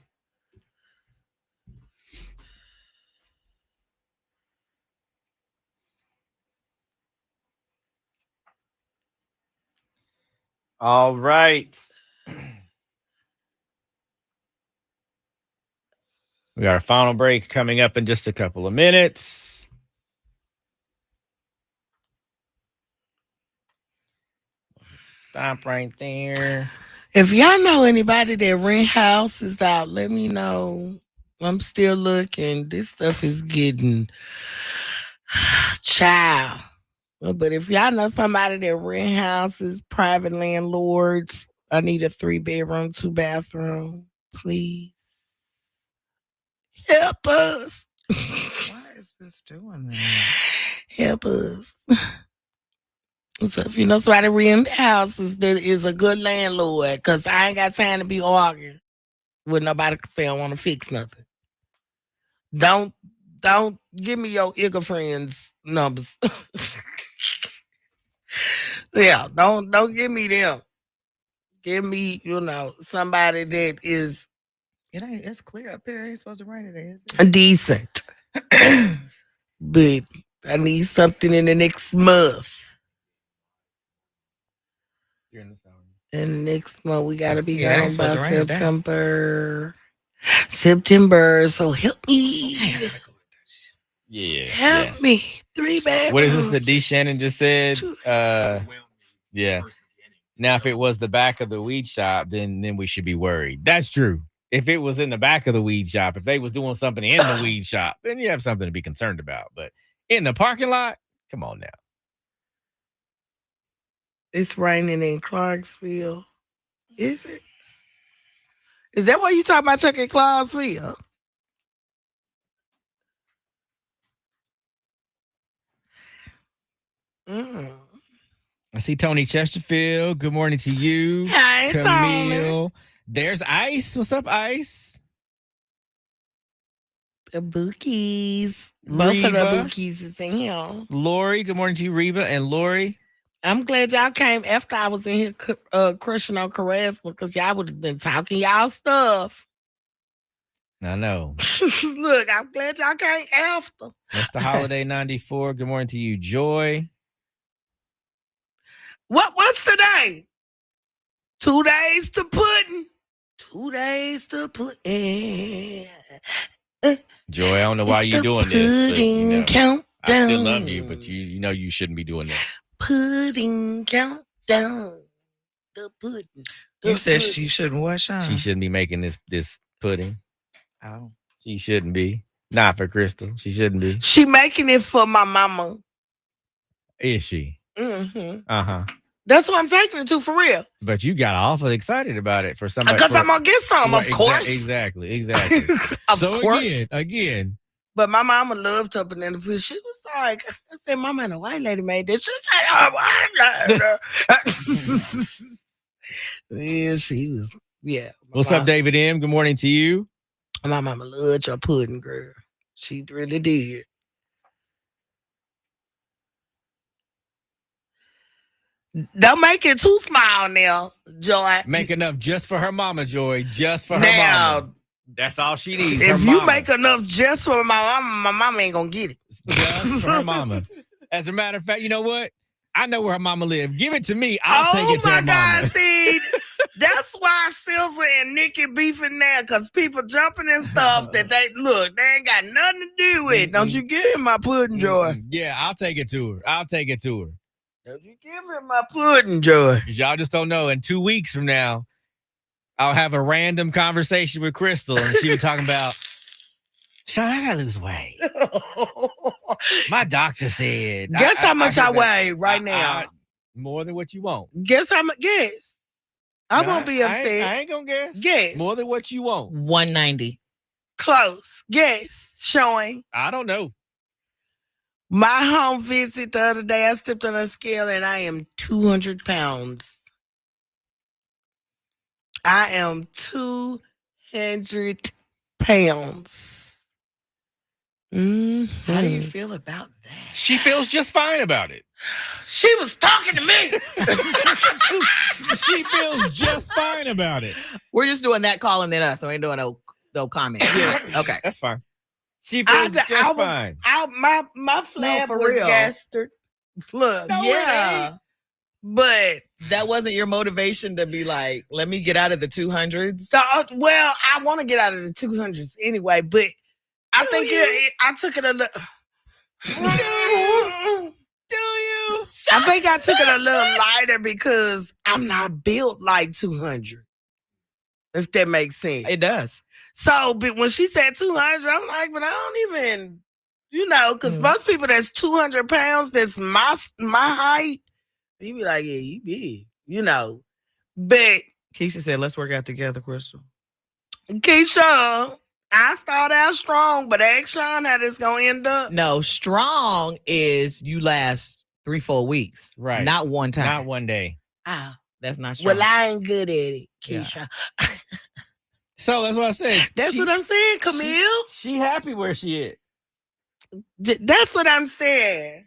All right. We got our final break coming up in just a couple of minutes. Stop right there. If y'all know anybody that rent houses out, let me know. I'm still looking. This stuff is getting child. But if y'all know somebody that rent houses, private landlords, I need a 3-bedroom, 2-bathroom. Please help us. Why is this doing that? Help us. So if you know somebody rent houses that is a good landlord, because I ain't got time to be arguing with nobody because they don't want to fix nothing. Don't give me your igga friends numbers. Yeah, don't give me them. Give me, somebody that is It's clear up here. It ain't supposed to rain today, is it? decent. But I need something in the next month. During this hour. And next month we gotta be Yeah, it gone ain't by supposed to rain today. September. So help me. Yeah. Help me. 3 bedrooms. What is this that D. Shannon just said? Yeah. Now, if it was the back of the weed shop, then we should be worried. That's true. If it was in the back of the weed shop, if they was doing something in the weed shop, then you have something to be concerned about. But in the parking lot, come on now. It's raining in Clarksville. Is it? Is that what you talking about, Chuck, in Clarksville? I see Tony Chesterfield. Good morning to you. Hey, Camille. There's Ice. What's up, Ice? The Bookies. Both of the Reba. Bookies is in here. Lori. Good morning to you, Reba and Lori. I'm glad y'all came after I was in here crushing on Carissa because y'all would have been talking y'all stuff. I know. Look, I'm glad y'all came after. Mr. Holiday 94. Good morning to you, Joy. What's today? 2 days to pudding. 2 days to pudding. Joy, I don't know why you're doing this. But, Countdown. I still love you, but you know you shouldn't be doing that. Pudding countdown. The pudding. You said she shouldn't what, Sean? She shouldn't be making this pudding. Oh. She shouldn't be. Not for Crystal. She shouldn't be. She making it for my mama. Is she? Mm-hmm. Uh-huh. That's what I'm taking it to for real. But you got awful excited about it for somebody. Because I'm going to get some, of course. Exactly. Of course. Again. But my mama loved her banana pudding. She was like, I said, Mama and a white lady made this. She said, oh, white lady. Yeah, she was, yeah. What's up, David M? Good morning to you. My mama loved your pudding, girl. She really did. Don't make it too small now, Joy. Make enough just for her mama, Joy. Just for her now, mama. That's all she needs. If you make enough just for my mama ain't gonna get it. Just for her mama. As a matter of fact, you know what? I know where her mama lives. Give it to me. I'll take it to her mama. Oh my God, see, that's why SZA and Nicki beefing now, because people jumping and stuff that they ain't got nothing to do with. Don't you give him my pudding, Joy. Yeah, I'll take it to her. Don't you give him my pudding, Joy. Because y'all just don't know. In 2 weeks from now, I'll have a random conversation with Crystal, and she was talking about, Sean, I gotta lose weight. My doctor said. Guess how much I weigh right now? More than what you want. Guess how much? Guess. I won't be upset. I ain't gonna guess. Guess. More than what you want. 190. Close. Guess. Showing. I don't know. My home visit the other day, I stepped on a scale and I am 200 pounds. I am 200 pounds. Mm-hmm. How do you feel about that? She feels just fine about it. She was talking to me. She feels just fine about it. We're just doing that call and then us. So we ain't doing no comment. Yeah. Okay. That's fine. She feels just fine. My flab was gastered. Look. No, yeah. But that wasn't your motivation to be like, let me get out of the 200s? So, well, I want to get out of the 200s anyway, but I think I took it a little. Do you? I think I took it a little lighter because I'm not built like 200. If that makes sense. It does. So, but when she said 200, I'm like, but I don't even, because most people that's 200 pounds, that's my height. You be like, yeah, you big, But Keisha said, let's work out together, Crystal. Keisha, I start out strong, but ask Sean how this gonna end up. No, strong is you last 3-4 weeks. Right. Not one time. Not one day. Ah. That's not strong. Well, I ain't good at it, Keisha. Yeah. So that's what I said. That's what I'm saying, Camille. She happy where she is. That's what I'm saying.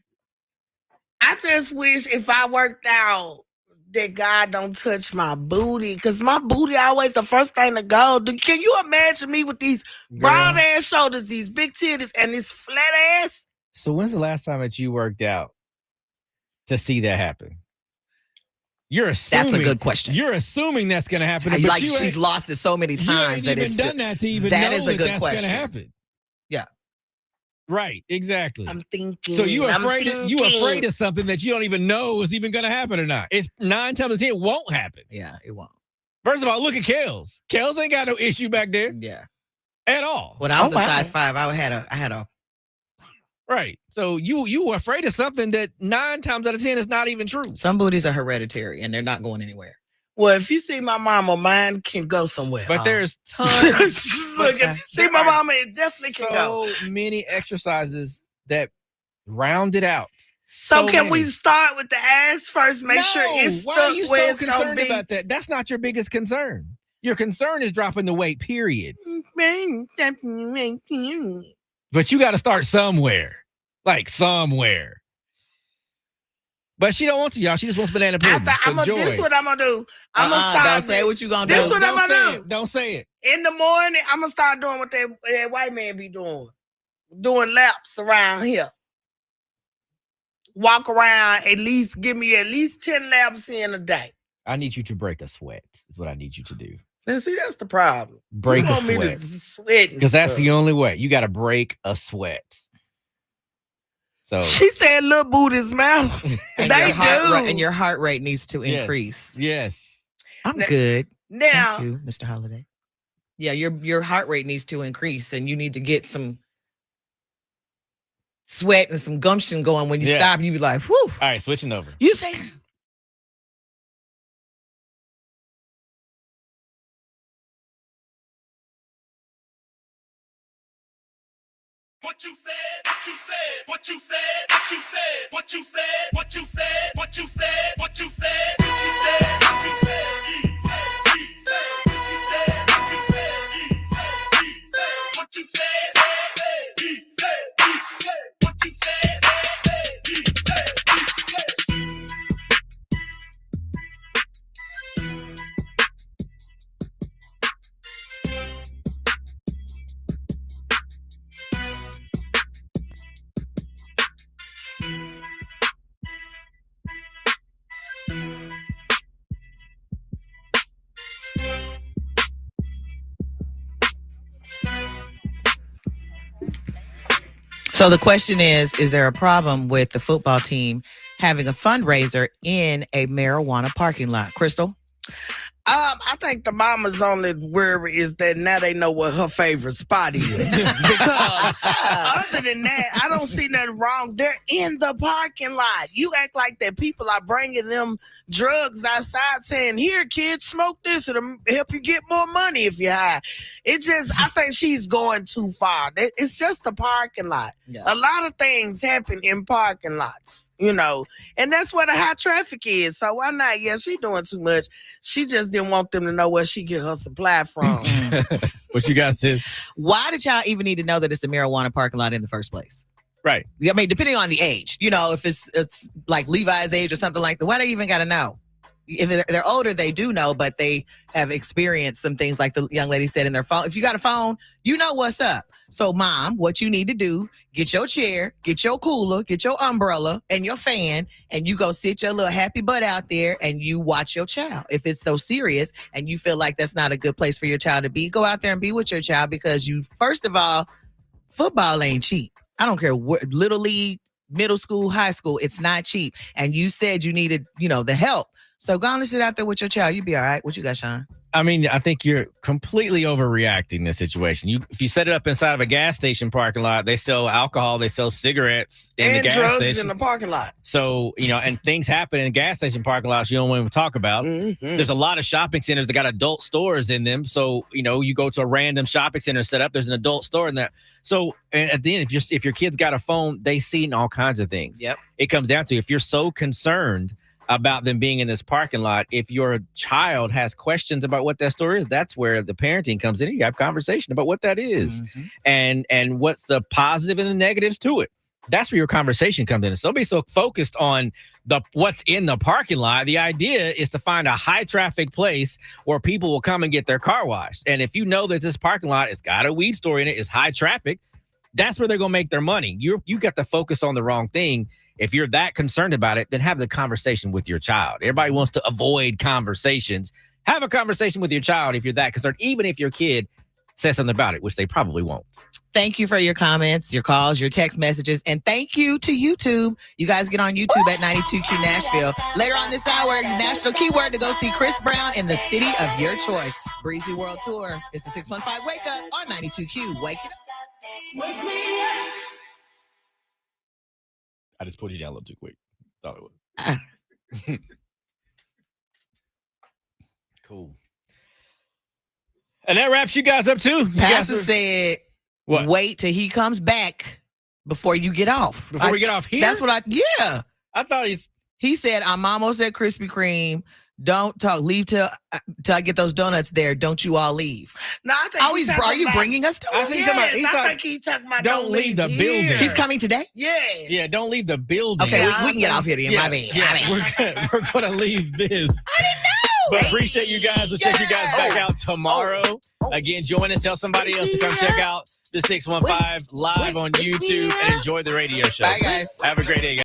I just wish if I worked out that God don't touch my booty, because my booty always the first thing to go. Can you imagine me with these broad ass shoulders, these big titties, and this flat ass? So when's the last time that you worked out to see that happen? You're assuming. That's a good question. You're assuming that's going to happen. But like she's lost it so many times that it's done that to even that know is a good that's question. going to happen. Yeah. Right. Exactly. I'm thinking. So you afraid of something that you don't even know is even going to happen or not. It's 9 times out of 10 it won't happen. Yeah, it won't. First of all, look at Kels. Kels ain't got no issue back there. Yeah. At all. When I was a size 5, I had a. Right. So you were afraid of something that 9 times out of 10 is not even true. Some booties are hereditary and they're not going anywhere. Well, if you see my mama, mine can go somewhere. But there's tons. Look, if you see my mama, it definitely can go. So many exercises that round it out. So can we start with the ass first? Make sure it's why are you stuck where so it's gonna concerned be? about that? That's not your biggest concern. Your concern is dropping the weight, period. But you got to start somewhere. Like somewhere. But she don't want to, y'all. She just wants banana pudding. This is what I'm gonna do. I'm gonna start. Don't say what you gonna do. This is what I'm gonna do. Don't say it. In the morning, I'm gonna start doing what that white man be doing. Doing laps around here. Walk around, give me at least 10 laps in a day. I need you to break a sweat, is what I need you to do. Now, see, that's the problem. Break you a want sweat. Me to sweat because that's the only way. You got to break a sweat. So she said little booties matter. And they do. And your heart rate needs to increase. Yes. I'm good. Now, thank you, Mr. Holiday. Yeah, your heart rate needs to increase, and you need to get some sweat and some gumption going. When you stop, you be like, whew. All right, switching over. You say what you said, what you said, what you said, what you said, what you said, what you said, what you said, what you said, what you said, what you said, So the question is there a problem with the football team having a fundraiser in a marijuana parking lot? Crystal? I think the mama's only worry is that now they know what her favorite spot is. Because other than that, I don't see nothing wrong. They're in the parking lot. You act like that people are bringing them drugs outside saying, here, kids, smoke this. It'll help you get more money if you're high. I think she's going too far. It's just a parking lot. Yeah. A lot of things happen in parking lots, and that's where the high traffic is. So why not? Yeah, she's doing too much. She just didn't want them to know where she get her supply from. What you got, sis? Why did y'all even need to know that it's a marijuana parking lot in the first place? Right. I mean, depending on the age, if it's like Levi's age or something like that, why do they even got to know? If they're older, they do know, but they have experienced some things like the young lady said in their phone. If you got a phone, you know what's up. So, Mom, what you need to do, get your chair, get your cooler, get your umbrella and your fan, and you go sit your little happy butt out there and you watch your child. If it's so serious and you feel like that's not a good place for your child to be, go out there and be with your child because first of all, football ain't cheap. I don't care what, little league, middle school, high school, it's not cheap. And you said you needed, the help. So go on and sit out there with your child. You'll be all right. What you got, Sean? I mean, I think you're completely overreacting in this situation. If you set it up inside of a gas station parking lot, they sell alcohol, they sell cigarettes in the gas drugs station. In the parking lot. So, and things happen in gas station parking lots you don't want to talk about. Mm-hmm. There's a lot of shopping centers that got adult stores in them. So, you go to a random shopping center set up, there's an adult store in that. So, and at the end, if your kid's got a phone, they see all kinds of things. Yep. It comes down to if you're so concerned about them being in this parking lot, if your child has questions about what that store is, that's where the parenting comes in. You have conversation about what that is, and what's the positive and the negatives to it. That's where your conversation comes in. Somebody's so focused on what's in the parking lot. The idea is to find a high traffic place where people will come and get their car washed. And if you know that this parking lot has got a weed store in it, it's high traffic, that's where they're gonna make their money. You got to focus on the wrong thing. If you're that concerned about it, then have the conversation with your child. Everybody wants to avoid conversations. Have a conversation with your child if you're that concerned, even if your kid says something about it, which they probably won't. Thank you for your comments, your calls, your text messages, and thank you to YouTube. You guys get on YouTube at 92Q Nashville. Later on this hour, your national keyword to go see Chris Brown in the city of your choice. Breezy World Tour. It's the 615 Wake Up on 92Q. Wake it up. Wake me up. I just pulled you down a little too quick. Thought it was. Cool. And that wraps you guys up too. Pastor said, what? Wait till he comes back before you get off. Before we get off here? That's what I thought he said, I'm almost at Krispy Kreme. Don't talk. Leave till I get those donuts there. Don't you all leave. No, I think Are you bringing us I donuts? think I think he's talking about don't leave the building. here. He's coming today? Yes. Yeah, don't leave the building. Okay, we can get off here then. Yeah, My bad. we're gonna leave this. I didn't know. But appreciate you guys. We'll check you guys back out tomorrow. Again, join us. Tell somebody else to come check out the 615 live on YouTube and enjoy the radio show. Bye, guys. Have a great day, guys.